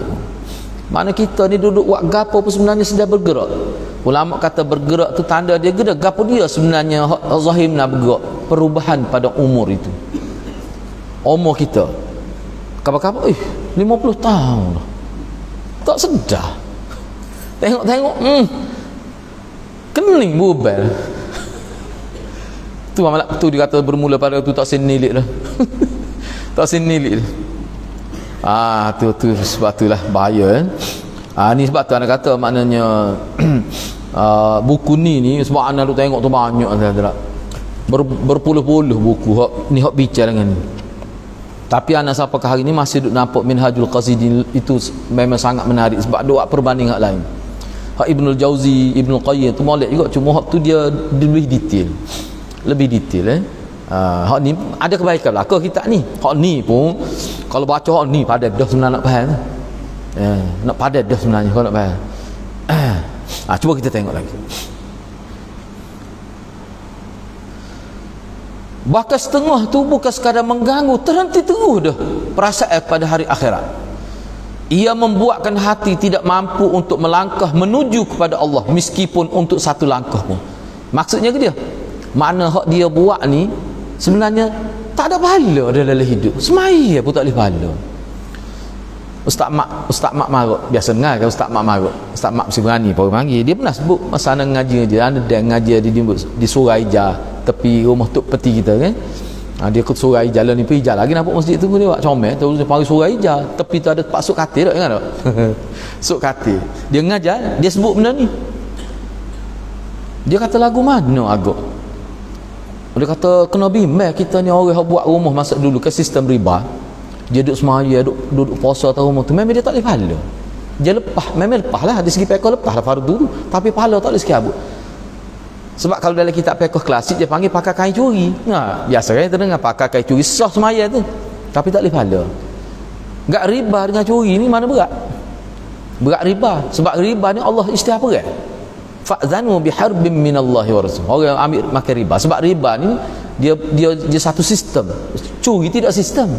Mana kita ni duduk buat gapo pun sebenarnya sedang bergerak. Ulama kata bergerak tu tanda dia gerak. Gapo dia sebenarnya zahir nak bergerak. Perubahan pada umur itu. Umur kita. Kapan-kapan 50 tahun dah. Tak sedar. Tengok-tengok kening bubel. Tu malah tu dia kata bermula pada tu tak senilik dah. Tak senilik dah. Tu sebab itulah bahaya. Ni sebab tu anak kata maknanya buku ni sebab anak tu tengok tu banyak berpuluh-puluh buku ni hak bicara dengan ni. Tapi anak sampai ke hari ni masih duk nampak Minhajul Qasidin itu memang sangat menarik sebab duk perbanding hak lain. Hak Ibnul Jauzi, Ibnul Qayyim tu molek juga, cuma hak tu dia lebih detail. Lebih detail hak ni ada kebaikan belaka kita ni. Hak ni pun kalau baca hak ni padat dah sebenarnya nak faham. Nak padat dah sebenarnya kalau nak faham. Cuba kita tengok lagi. Bahkan setengah tu bukan sekadar mengganggu, terhenti terus dah perasaan pada hari akhirat. Ia membuatkan hati tidak mampu untuk melangkah menuju kepada Allah meskipun untuk satu langkah pun. Maksudnya ke dia? Makna hak dia buat ni sebenarnya tak ada pahala dalam hidup. Semaya pun tak boleh pahala. Ustaz Mak Maruk biasa dengar kan Ustaz Mak Maruk. Ustaz Mak mesti berani pun panggil. Dia pernah sebut masa anak ngaji ada ngaji di Suraija tepi rumah Tok Peti kita kan. Dia ke Suraija jalan ni pergi jalan lagi nampak masjid tu dia buat comel terus dia panggil Suraija. Tepi tu ada Pak Suk Katil tak ingat tak? Suk Katil. Dia ngajar, dia sebut benda ni. Dia kata lagu mana agak? Dia kata kena bimbang kita ni orang yang buat rumah masa dulu ke sistem riba. Dia duduk semaya, duduk puasa atas rumah tu, memang dia tak boleh pahala. Dia lepas, memang lepas lah dari segi pekah lepas lah fardu, tapi pahala tak boleh sikit abut. Sebab kalau dalam kitab pekah klasik dia panggil pakai kain curi. Biasa kan kita dengar pakai kain curi sah semaya tu, tapi tak boleh pahala. Gak riba dengan curi ni mana berat? Berat riba. Sebab riba ni Allah istilah perat. Fa'zanu biharbin minallahi wa rasul. Orang yang ambil makan riba. Sebab riba ni dia satu sistem. Curi tidak sistem.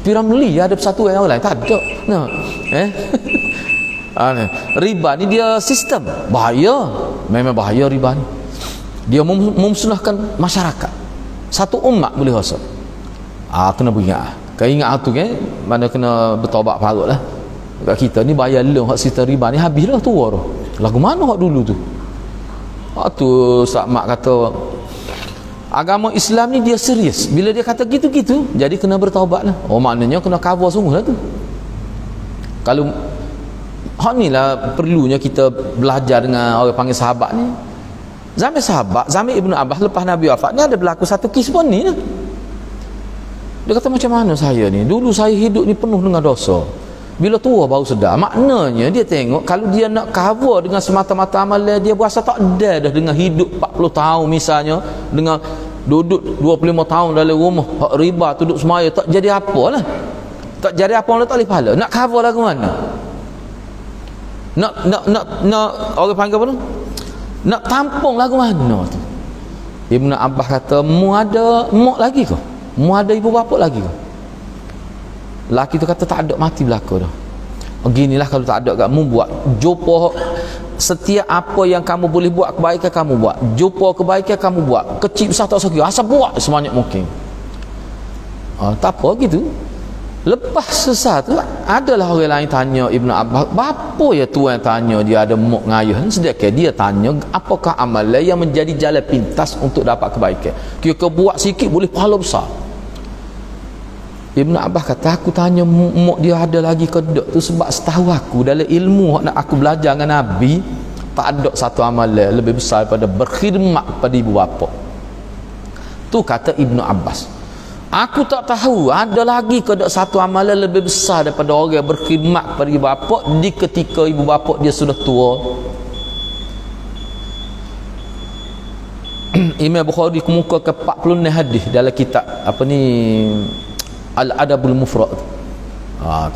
Piramli ada persatuan yang lain tak ada. Riba ni dia sistem. Bahaya. Memang bahaya riba ni. Dia memusnahkan masyarakat. Satu umat boleh rosak. Kena beringat. Kau ingat tu kan? Mana kena bertaubat parut lah. Kat kita ni bayar loan hak sistem riba ni habislah tu orang. Lagu mana hak dulu tu? Hak tu Ustaz Mak kata agama Islam ni dia serius. Bila dia kata gitu-gitu, jadi kena bertaubat lah. Maknanya kena cover sungguh lah tu. Kalau hak ni lah perlunya kita belajar dengan orang panggil sahabat ni. Zaman sahabat, zaman Ibnu Abbas lepas Nabi wafat ni ada berlaku satu kisah pun ni lah. Dia kata macam mana saya ni? Dulu saya hidup ni penuh dengan dosa. Bila tua baru sedar. Maknanya dia tengok kalau dia nak cover dengan semata-mata amalan dia berasa tak ada dah dengan hidup 40 tahun misalnya, dengan duduk 25 tahun dalam rumah hak riba, duduk semaya tak jadi apa lah. Tak jadi apa lah, tak boleh pahala. Nak cover lagu mana? Nak orang panggil apa tu? Nak tampung lagu mana tu? Ibnu Abbas kata, mu ada mak lagi ke? Mu ada ibu bapa lagi ke? Laki tu kata, tak ada, mati belaka dah. Beginilah kalau tak ada, kamu buat jumpa setiap apa yang kamu boleh buat kebaikan kamu buat, jumpa kebaikan kamu buat, kecil besar tak sekira, asal buat sebanyak mungkin. Tak apa gitu. Lepas selesai tu adalah orang lain tanya Ibnu Abbas, apa ya tuan tanya dia ada mak ngayah? Sedekah dia tanya apakah amalan yang menjadi jalan pintas untuk dapat kebaikan. Kira buat sikit boleh pahala besar. Ibnu Abbas kata, aku tanya mak dia ada lagi ke tak tu sebab setahu aku dalam ilmu nak aku belajar dengan Nabi, tak ada satu amalan lebih besar daripada berkhidmat pada ibu bapa. Tu kata Ibnu Abbas, aku tak tahu ada lagi ke tak satu amalan lebih besar daripada orang yang berkhidmat pada ibu bapa di ketika ibu bapa dia sudah tua. Imam Bukhari kemukakan 46 hadis dalam kitab apa ni, Al-Adabul Mufrad.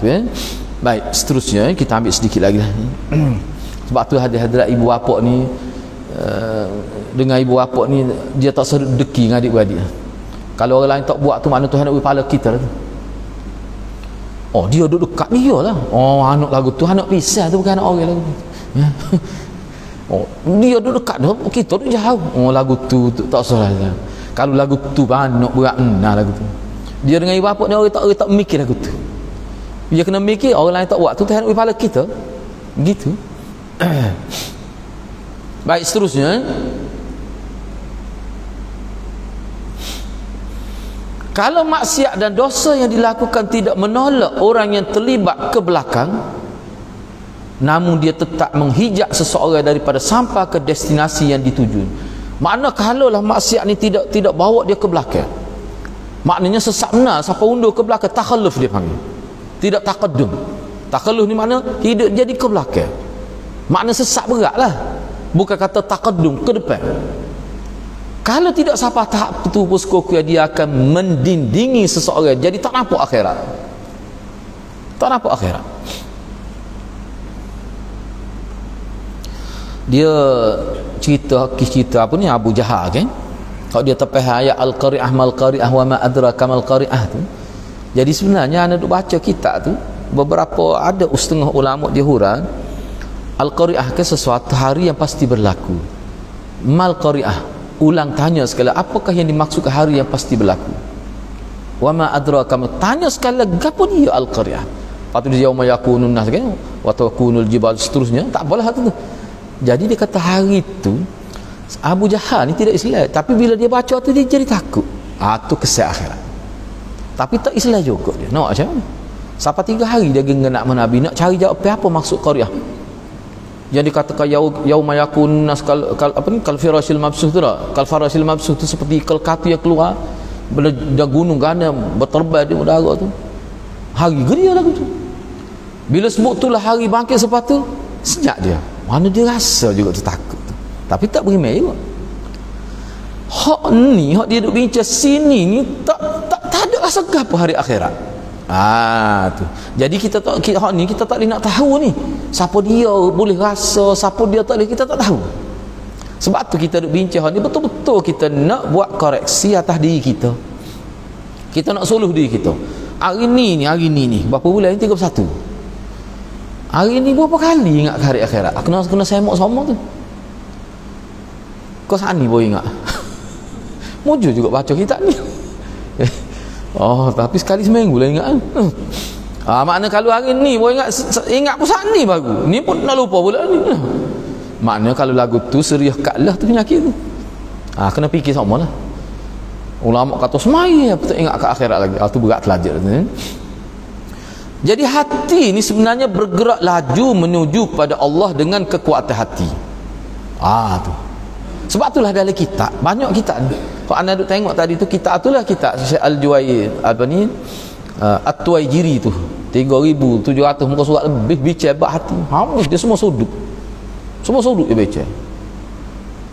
Tu ya. Baik, seterusnya kita ambil sedikit lagi lah. Sebab tu hadis-hadis ibu bapa ni dengan ibu bapa ni dia tak sedeki dengan adik-beradik. Kalau orang lain tak buat tu, mana Tuhan nak beri pahala kita tu. Oh, dia duduk dekat dia lah. Oh, anak lagu tu anak pisah tu, bukan anak orang lagu. Ya. Oh, dia duduk dekat dia, kita duduk jauh. Oh, lagu tu tak salah. Kalau lagu tu anak berat lagu tu. Dia dengan ibu bapa ni orang tak mikir lagu tu. Dia kena mikir orang lain tak buat tu, Tuhan nak beri pahala kita. Gitu. Baik, seterusnya. Kalau maksiat dan dosa yang dilakukan tidak menolak orang yang terlibat ke belakang, namun dia tetap menghijak seseorang daripada sampai ke destinasi yang dituju. Makna kalaulah maksiat ni tidak bawa dia ke belakang, maknanya sesat benar sampai undur ke belakang, takhalluf dia panggil, tidak taqaddum. Takhalluf ni makna hidup jadi ke belakang, makna sesat berat lah, bukan kata taqaddum ke depan. Kalau tidak sampai tahap itu pun sekukuh dia akan mendindingi seseorang jadi tak nampak akhirat, tak nampak akhirat. Dia cerita apa ni, Abu Jahal kan, kalau dia tepah ayat Al-Qari'ah mal-Qari'ah wa ma adraka mal-Qari'ah tu. Jadi sebenarnya anda duk baca kitab tu, beberapa ada setengah ulama dia hurang Al-Qari'ah ke sesuatu hari yang pasti berlaku. Mal-Qari'ah ulang tanya sekali, apakah yang dimaksudkan hari yang pasti berlaku. Wa ma adraka, tanya sekali apa dia Al-Qari'ah. Patut dia yauma yakunun nas kan, wa takunul jibal, seterusnya tak apalah tu. Jadi dia kata hari itu Abu Jahal ni tidak Islam, tapi bila dia baca tu dia jadi takut. Tu kesal akhirat. Tapi tak Islam juga dia. Nak macam mana? Sampai 3 hari dia genggam nak Nabi nak cari jawab apa maksud Qari'ah. Yang dikatakan yauma yakun nas kal firashil mabsuh tu dah. Kal firashil mabsuh tu seperti katu yang keluar dari gunung gana berterbang di udara tu. Hari geria lagu tu. Bila sebut tu lah hari bangkit sepatu, senyap dia. Mana dia rasa juga tu takut tu. Tapi tak berimeh juga. Hak ni, hak dia duk bincang sini ni tak ada rasa apa hari akhirat. Tu. Jadi kita tak hak ni kita tak boleh nak tahu ni. Siapa dia boleh rasa, siapa dia tak boleh, kita tak tahu. Sebab tu kita duk bincang hak ni betul-betul kita nak buat koreksi atas diri kita. Kita nak suluh diri kita. Hari ni berapa bulan ni 31. Hari ni berapa kali ingat hari akhirat? Aku kena semak sama tu. Kau saat ni boleh ingat? Mujur juga baca kitab ni. Tapi sekali seminggu lah ingat. Makna kalau hari ni boleh ingat pun saat ni baru. Ni pun nak lupa pula ni. Makna kalau lagu tu serius katlah tu penyakit tu. Kena fikir sama lah. Ulama kata semai apa tak ingat ke akhirat lagi. Tu berat telajak tu. Jadi hati ni sebenarnya bergerak laju menuju pada Allah dengan kekuatan hati. Tu. Sebab itulah dalam kitab, banyak kitab ni. Kalau anda duk tengok tadi tu kitab itulah kitab Syekh Al-Juwayyi At-Tuwaijiri tu 3,700 muka surat lebih bicara bab hati. Dia semua sudut. Semua sudut dia baca.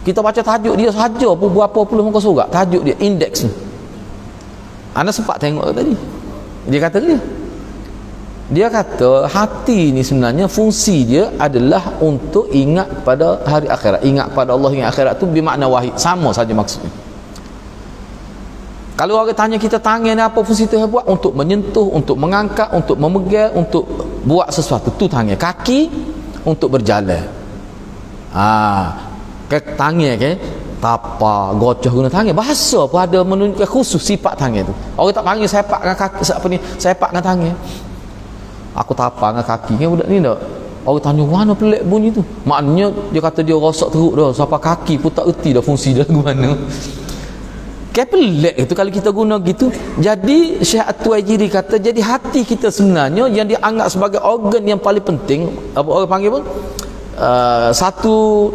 Kita baca tajuk dia saja pun berapa puluh muka surat. Tajuk dia indeks ni. Anda sempat tengok tadi. Dia kata dia Dia kata hati ni sebenarnya fungsi dia adalah untuk ingat pada hari akhirat. Ingat pada Allah, ingat akhirat tu bermakna wahid, sama saja maksudnya. Kalau orang tanya kita tangan apa fungsi tu buat? Untuk menyentuh, untuk mengangkat, untuk memegang, untuk buat sesuatu. Tu tangan. Kaki untuk berjalan. Tangan tapak, gocah guna tangan. Bahasa pun ada menunjukkan khusus sifat tangan tu. Orang tak panggil sepak dengan kaki, sepak dengan tangan. Aku tapak dengan kaki kan budak ni tak. Orang tanya mana pelik bunyi tu. Maknanya dia kata dia rosak teruk dah. Sampai kaki pun tak erti dah fungsi dia mana. Kayak pelik itu kalau kita guna gitu. Jadi Syekh At-Tuwaijiri kata, jadi hati kita sebenarnya yang dianggap sebagai organ yang paling penting, apa orang panggil pun satu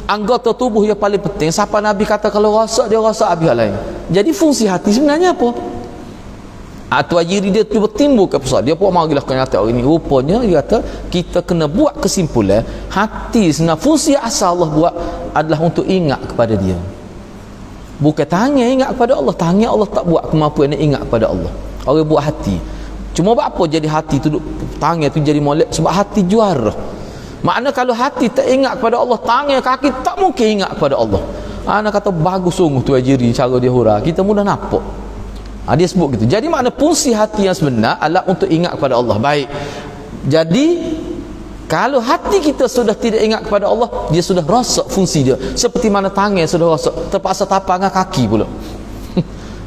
anggota tubuh yang paling penting. Siapa Nabi kata kalau rosak dia rosak habis lain. Jadi fungsi hati sebenarnya apa? At-Tuwaijiri dia cuba timbul ke pusat. Dia pun marilah kenyataan orang ini. Rupanya dia kata kita kena buat kesimpulan hati sebenarnya fungsi asal Allah buat adalah untuk ingat kepada dia. Bukan tangan ingat kepada Allah. Tangan Allah tak buat kemampuan nak ingat kepada Allah. Orang buat hati. Cuma apa jadi hati tu, tangan tu jadi molek? Sebab hati juara. Makna kalau hati tak ingat kepada Allah, tangan kaki tak mungkin ingat kepada Allah. Anak kata bagus sungguh tu Ajiri cara dia hurah. Kita mudah nampak. Dia sebut gitu. Jadi makna fungsi hati yang sebenar adalah untuk ingat kepada Allah. Baik. Jadi kalau hati kita sudah tidak ingat kepada Allah, dia sudah rosak fungsi dia. Seperti mana tangan sudah rosak, terpaksa tapak dengan kaki pula.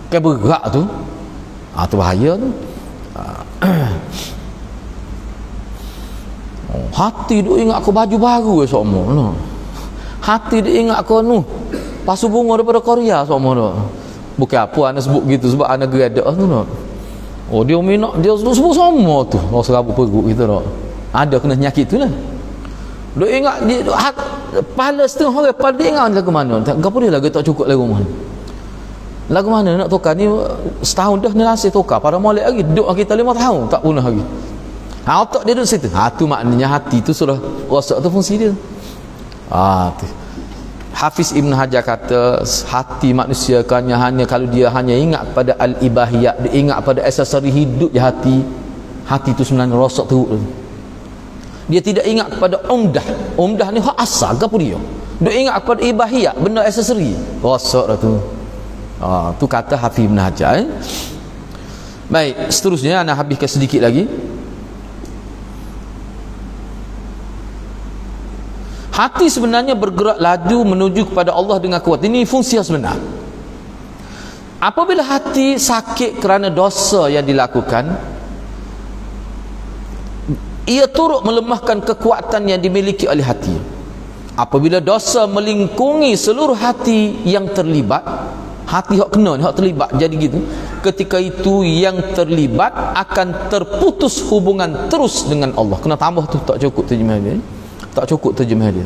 Kayak bergerak tu. Tu bahaya tu. Hati dia ingat ke baju baru semua. No. Hati dia ingat ke pasu bunga daripada Korea semua tu. Bukan apa anak sebut gitu sebab anak geradak tu no. Dia minat dia sebut semua tu. Serabut perut gitu no. Ada kena penyakit tu lah. Dia ingat dia pala setengah orang pada dia ingat lagu mana. Gapo dia lagu tak cukup lagu mana. Lagu mana nak tukar ni setahun dah ni nasib tukar. Pada molek lagi duduk kita 5 tahun tak punah lagi. Otak dia duduk situ. Tu maknanya hati tu sudah rosak tu fungsi dia. Tu. Hafiz Ibn Hajar kata hati manusia kan hanya kalau dia hanya ingat pada al-ibahiyat, dia ingat pada aksesori hidup je hati tu sebenarnya rosak teruk tu. Dia tidak ingat kepada umdah ni hak asal ke apa dia. Dia ingat kepada ibahiyat, benda aksesori, rosak dah tu. Tu kata Hafiz Ibn Hajar. Baik, seterusnya ana habiskan sedikit lagi. Hati sebenarnya bergerak laju menuju kepada Allah dengan kuat. Ini fungsi yang sebenar. Apabila hati sakit kerana dosa yang dilakukan, ia turut melemahkan kekuatan yang dimiliki oleh hati. Apabila dosa melingkungi seluruh hati yang terlibat, hati hak kena, hak terlibat, jadi gitu. Ketika itu yang terlibat akan terputus hubungan terus dengan Allah. Kena tambah tu, tak cukup terjemah dia. Tak cukup terjemah dia.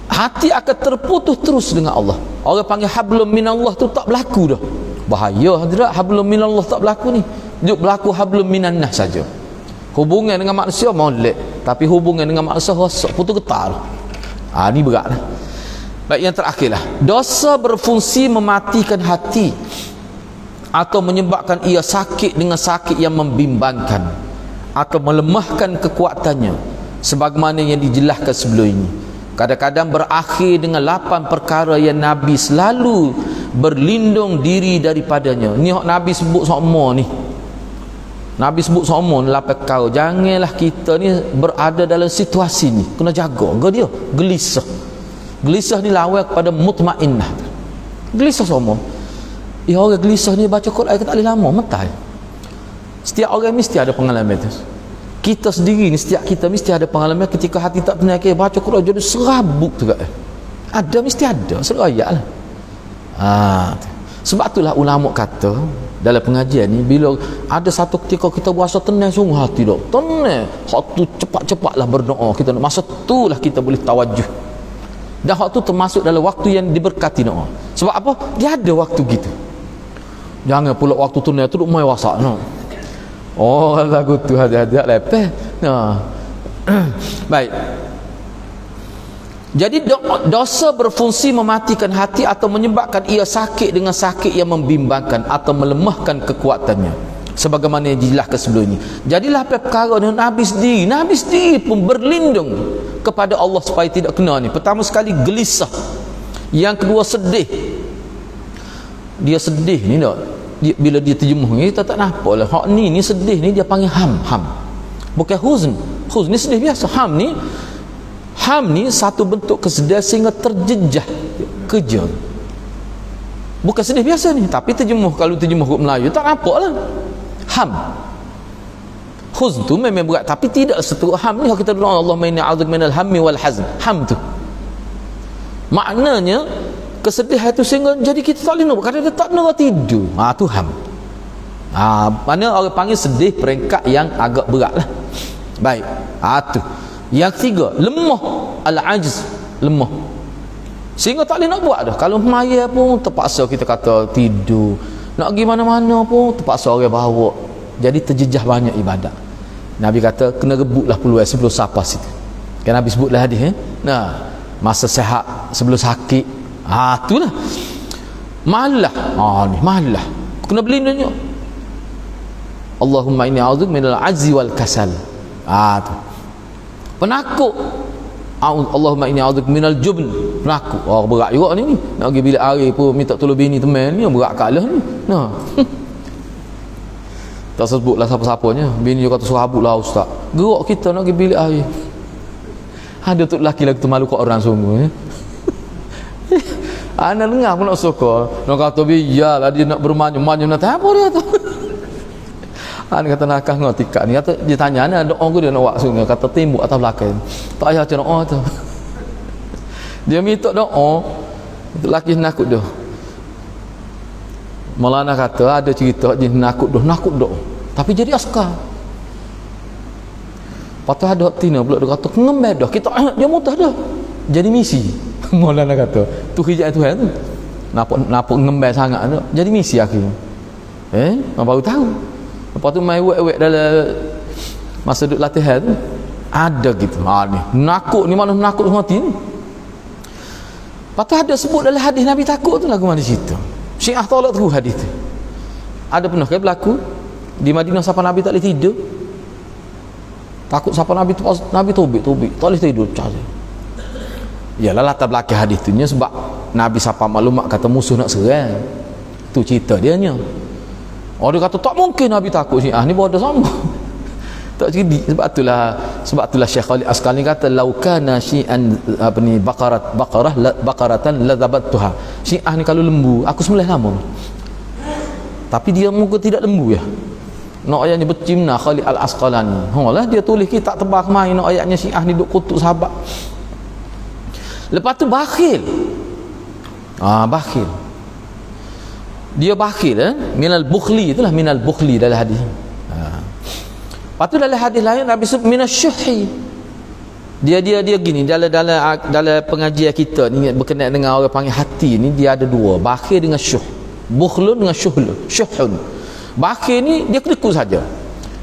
Hati akan terputus terus dengan Allah. Orang panggil hablum minallah tu tak berlaku dah. Bahaya hadirat, hablum minallah tak berlaku ni. Dia berlaku hablum minannah saja. Hubungan dengan manusia molek, tapi hubungan dengan manusia rosak, putus getar. Ni berat dah. Baik, yang terakhirlah, dosa berfungsi mematikan hati atau menyebabkan ia sakit dengan sakit yang membimbangkan atau melemahkan kekuatannya, sebagaimana yang dijelaskan sebelum ini. Kadang-kadang berakhir dengan 8 perkara yang Nabi selalu berlindung diri daripadanya. Ni hak Nabi sebut semua ni. Nabi sebut semua 8 perkara. Janganlah kita ni berada dalam situasi ni. Kena jaga dia. Gelisah. Gelisah ni lawan kepada mutmainnah. Gelisah semua. Orang gelisah ni baca Quran tak boleh lama, mental. Setiap orang mesti ada pengalaman tu. Kita sendiri ni, setiap kita mesti ada pengalaman ketika hati tak tenang, baca Quran jadi serabut tu kat. Ada, mesti ada. Serayat lah. Sebab itulah ulama kata dalam pengajian ni, bila ada satu ketika kita berasa tenang sungguh hati dok, tenang, hak tu cepat-cepatlah berdoa kita. Masa itulah kita boleh tawajuh. Dan hak tu termasuk dalam waktu yang diberkati doa. Sebab apa? Dia ada waktu gitu. Jangan pula waktu tenang tu duk main wasak no. Lagu tu hati-hati lepeh. Baik. Jadi dosa berfungsi mematikan hati atau menyebabkan ia sakit dengan sakit yang membimbangkan atau melemahkan kekuatannya. sebagaimana yang dijelaskan sebelum ini. Jadilah apa perkara dengan Nabi sendiri pun berlindung kepada Allah supaya tidak kena ni. Pertama sekali gelisah, yang kedua sedih. Dia sedih ni tak, bila dia terjemuh ni kita tak nampak lah. Hak ni sedih ni dia panggil ham. Bukan huzn ni sedih biasa. Ham ni satu bentuk kesedihan sehingga terjejah kerja. Bukan sedih biasa ni, tapi terjemuh, kalau terjemuh huruf Melayu tak nampak lah. Ham. Huzn tu memang berat, tapi tidak seteruk ham ni. Kalau kita doa Allahumma inni a'udzubika minal hammi wal hazn, ham tu maknanya kesedihan tu sehingga jadi kita tak boleh nak, kadang dia tak nak tidur. Tu ham. Mana orang panggil sedih peringkat yang agak berat lah. Baik. Tu. Yang ketiga, lemah, al-ajz, lemah sehingga tak boleh nak buat dah. Kalau maya pun terpaksa kita kata tidur, nak pergi mana-mana pun terpaksa orang bawa, jadi terjejah banyak ibadat. Nabi kata kena rebutlah peluang sebelum sapa situ. Kan Nabi sebutlah hadis masa sihat sebelum sakit. Itulah malah. Ni malah kena berlindung. Allahumma inni a'udzubika minal ajzi wal kasal. Tu penakut. Allahumma inni a'udzubika minal jubn, penakut. Berat juga ni. Nak pergi bilik hari pun minta tolong bini teman ni, berat kalah ni. Tak sebutlah siapa-siapanya. Bini juga kata suruh habuklah ustaz. Gerak kita nak pergi bilik hari. Ada tu lelaki tu malu kat orang sungguh. Anak dengar pun nak suka. Nak kata biarlah dia nak bermanja-manja nak apa dia tu. Dia kata nakah ngau tikak ni. Kata dia tanya ana doa aku dia nak buat sungai, kata timbuk atas belakang. Tak payah baca doa tu. Dia minta doa, lelaki nakut dah. Maulana kata ada cerita dia nakut dah. Tapi jadi askar. Patut ada tina pula dia kata ngemeh dah. Kita dia mutah dah. Jadi misi. Maulana kata, tu hijab Tuhan tu. Nampak ngemeh sangat tu. Jadi misi akhirnya. Baru tahu. Lepas tu main wek-wek dalam masa duduk latihan tu ada gitu. Ni nakut ni, mana nakut mati ni. Lepas tu ada sebut dalam hadis Nabi takut tu lagu mana cerita. Syiah tolak terus hadis tu. Ada pernah ke berlaku di Madinah siapa Nabi tak boleh tidur. Takut siapa Nabi tobik tak boleh tidur. Yalah latar belakang hadis tu nya sebab Nabi siapa maklumat kata musuh nak serang. Tu cerita dia nya. Dia kata tak mungkin Nabi takut Syiah ni bodoh sama. Tak jadi. Sebab itulah Syekh Khalid Asqalani kata laukana syi'an baqaratan ladzabattuha. Syiah ni kalau lembu aku sembelih lama. Tapi dia muka tidak lembu ya. Nak ayatnya bercimna Khalid Al-Asqalani. Lah dia tulis kitab tebal kemai nak ayatnya Syiah ni duk kutuk sahabat. Lepas tu bakhil. Bakhil. Dia bakhil minal bukhli, itulah minal bukhli dalam hadis. Lepas tu dalam hadis lain Nabi sebut minasyuhi. Dia gini dalam pengajian kita ni berkenaan dengan orang panggil hati ni, dia ada dua, bakhil dengan syuh. Bukhlun dengan syuhun. Bakhil ni dia kedekut saja.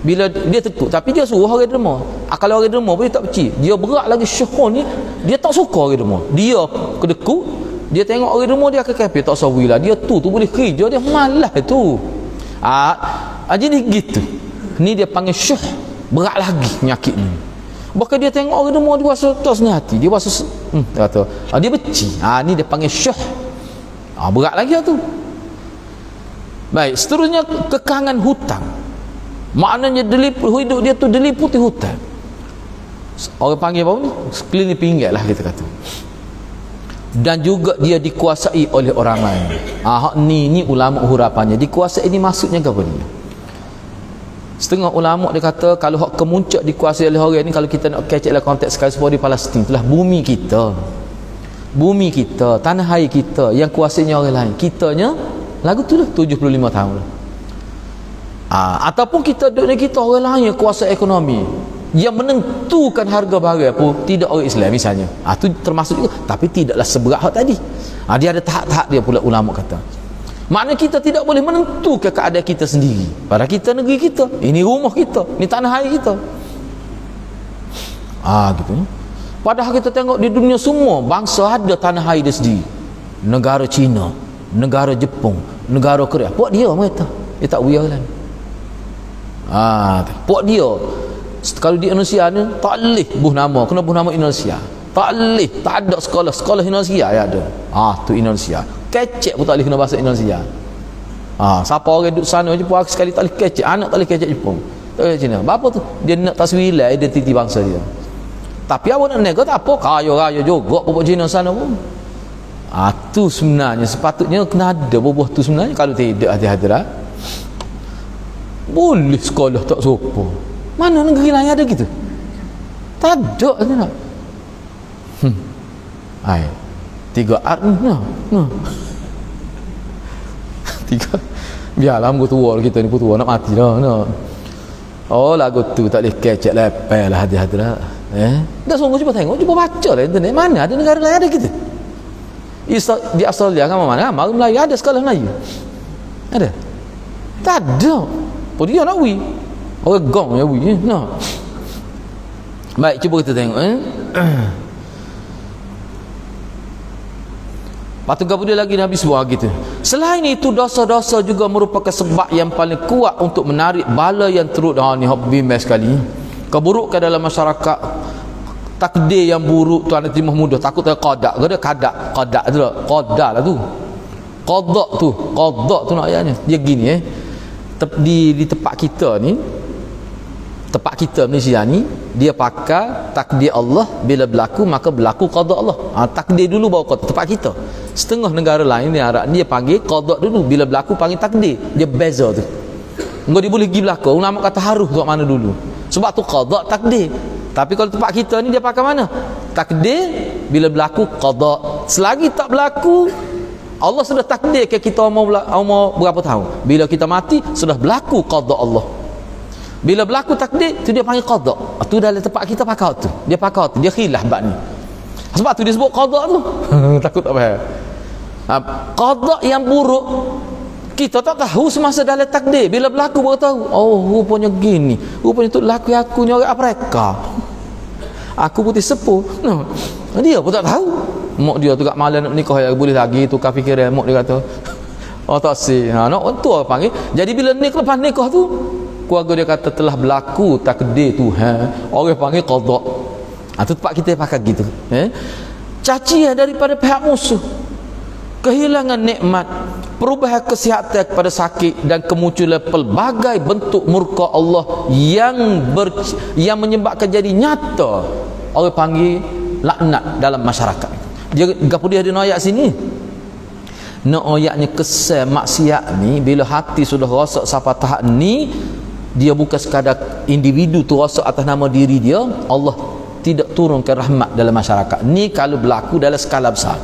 Bila dia tekuk tapi dia suruh orang derma. Kalau orang derma pun dia tak benci. Dia berat lagi syuhun ni, dia tak suka orang derma. Dia kedekut. Dia tengok orang rumah dia akan kafir tak sawilah. Dia tu boleh kerja dia malah tu. Jadi gitu. Ni dia panggil syuh, berat lagi penyakit ni. Bahkan dia tengok orang rumah dia rasa tak senang hati. Dia rasa kata dia benci. Ni dia panggil syuh. Berat lagi tu. Baik, seterusnya kekangan hutang. Maknanya hidup dia tu diliputi hutang. Orang panggil apa ni? Sekeliling pinggat lah kita kata. Dan juga dia dikuasai oleh orang lain. Ni ulama hurapannya dikuasai ni maksudnya apa ni? Setengah ulama dia kata kalau hak kemuncak dikuasai oleh orang ni, kalau kita nak kecek dalam konteks sekarang sebab di Palestin itulah bumi kita, tanah air kita yang kuasainya orang lain. Kitanya lagu tu lah 75 tahun lah. Ataupun kita duduk ni kita orang lain yang kuasa ekonomi, yang menentukan harga barang pun tidak orang Islam misalnya. Tu termasuk juga, tapi tidaklah seberat hak tadi. Dia ada tahap-tahap dia pula ulama kata. Maknanya kita tidak boleh menentukan keadaan kita sendiri. Pada kita negeri kita, ini rumah kita, ini tanah air kita. Gitu. Padahal kita tengok di dunia semua bangsa ada tanah air dia sendiri. Negara Cina, negara Jepun, negara Korea, buat dia mereka. Dia tak biar lah. Pok dia kalau di Indonesia ni tak boleh buh nama, kena buh nama Indonesia. Tak boleh, tak ada sekolah Indonesia yang ada. Tu Indonesia. Kecek pun tak boleh kena bahasa Indonesia. Siapa orang duduk sana je pun sekali tak boleh kecek, anak tak boleh kecek Jepun. Tak boleh Cina. Apa tu? Dia nak taswilai identiti bangsa dia. Tapi awak nak nego tak apa, kaya-kaya juga pupuk Cina sana pun. Tu sebenarnya sepatutnya kena ada bubuh tu sebenarnya. Kalau tidak hati-hati boleh sekolah tak sopo. Mana negeri lain ada gitu? Tak ada nak. 3 art no. 3 biarlah muka tua kita ni tua nak mati dah no. Lagu tu tak boleh kecek lepel lah hati-hati dah. Dah sungguh cuba tengok, cuba baca lah internet. Mana ada negara lain ada gitu? Di Australia kan mana? Baru Melayu ada sekolah Melayu. Ada? Tak ada. Oh dia nak wi. Orang gong ya wi. No. Baik, cuba kita tengok Lepas tu kemudian lagi Nabi sebut gitu. Selain itu dosa-dosa juga merupakan sebab yang paling kuat untuk menarik bala yang teruk. Ni hak bimbang sekali. Keburukan dalam masyarakat, takdir yang buruk tu anak timah mudah, takut ada qadak tu lah. Qadak lah tu. Qadak tu nak ayatnya. Dia gini di tempat kita ni, tempat kita Malaysia ni, dia pakai takdir Allah, bila berlaku maka berlaku qada Allah. Takdir dulu baru qada. Tempat kita, setengah negara lain ni Arab, dia panggil qada dulu, bila berlaku panggil takdir. Dia beza tu. Engkau dia boleh pergi berlaku, ulama kata harus kat mana dulu, sebab tu qada takdir. Tapi kalau tempat kita ni dia pakai mana? Takdir, bila berlaku qada. Selagi tak berlaku, Allah sudah takdir ke kita mau berapa tahun. Bila kita mati sudah berlaku qada Allah. Bila berlaku takdir tu dia panggil qada. Tu dalam tempat kita pakai tu. Dia pakai tu, dia khilaf bab ni. Sebab tu dia sebut qada tu. Takut tak faham. Qada yang buruk kita tak tahu semasa dalam takdir. Bila berlaku baru tahu. Rupanya gini. Rupanya tu laki aku ni orang Afrika. Aku putih sepuh. No. Dia pun tak tahu. Mak dia tu kat malam nak menikah boleh lagi tukar fikiran mak dia kata. Tak sih. Nak tu orang panggil. Jadi bila lepas nikah tu, keluarga dia kata telah berlaku takdir Tuhan. Orang panggil qada. Tu tempat kita pakai gitu. Cacian daripada pihak musuh, kehilangan nikmat, perubahan kesihatan kepada sakit, dan kemunculan pelbagai bentuk murka Allah yang menyebabkan jadi nyata. Orang panggil laknat dalam masyarakat. Dia gapo dia ada ayat sini. Ayatnya kesan maksiat ni bila hati sudah rosak sampai tahap ni, dia bukan sekadar individu tu rosak atas nama diri dia, Allah tidak turunkan rahmat dalam masyarakat. Ni kalau berlaku dalam skala besar.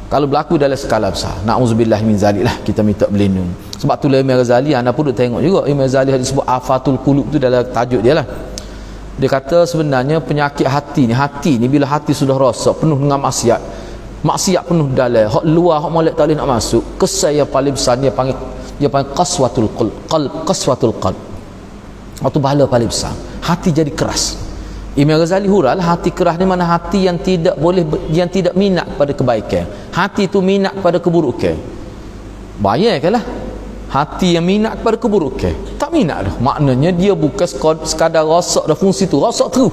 Kalau berlaku dalam skala besar, na'udzubillah min zalik lah, kita minta berlindung. Sebab tu Imam Ghazali, anda pun tengok juga Imam Ghazali ada sebut afatul qulub tu dalam tajuk dia lah. Dia kata sebenarnya penyakit hati ni bila hati sudah rosak, penuh dengan maksiat penuh dalam, hak luar, hak molek tak boleh nak masuk, kesan yang paling besar dia panggil qaswatul qalb. Itu bala paling besar. Hati jadi keras. Imam Ghazali hural, hati keras ni mana hati yang tidak minat pada kebaikan. Hati itu minat pada keburukan. Bayangkanlah, hati yang minat pada keburukan, tak minat dah. Maknanya dia bukan sekadar rosak dah, fungsi tu rosak terus.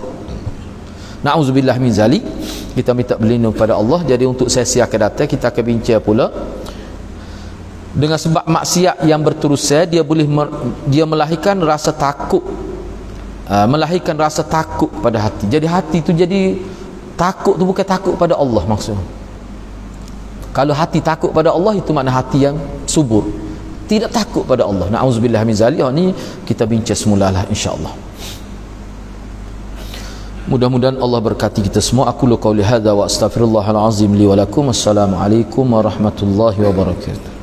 Na'udzubillah min zalik. Kita minta berlindung pada Allah. Jadi untuk sesi akan datang kita akan bincang pula dengan sebab maksiat yang berterusan, dia melahirkan rasa takut, pada hati. Jadi hati tu jadi takut tu bukan takut pada Allah maksudnya. Kalau hati takut pada Allah, itu makna hati yang subur, tidak takut pada Allah. Na'udzubillah min zalik. Ni kita bincang semulalah insya-Allah. Mudah-mudahan Allah berkati kita semua. Aku qauli hadza wa astaghfirullahal azim li wa lakum. Assalamualaikum warahmatullahi wabarakatuh.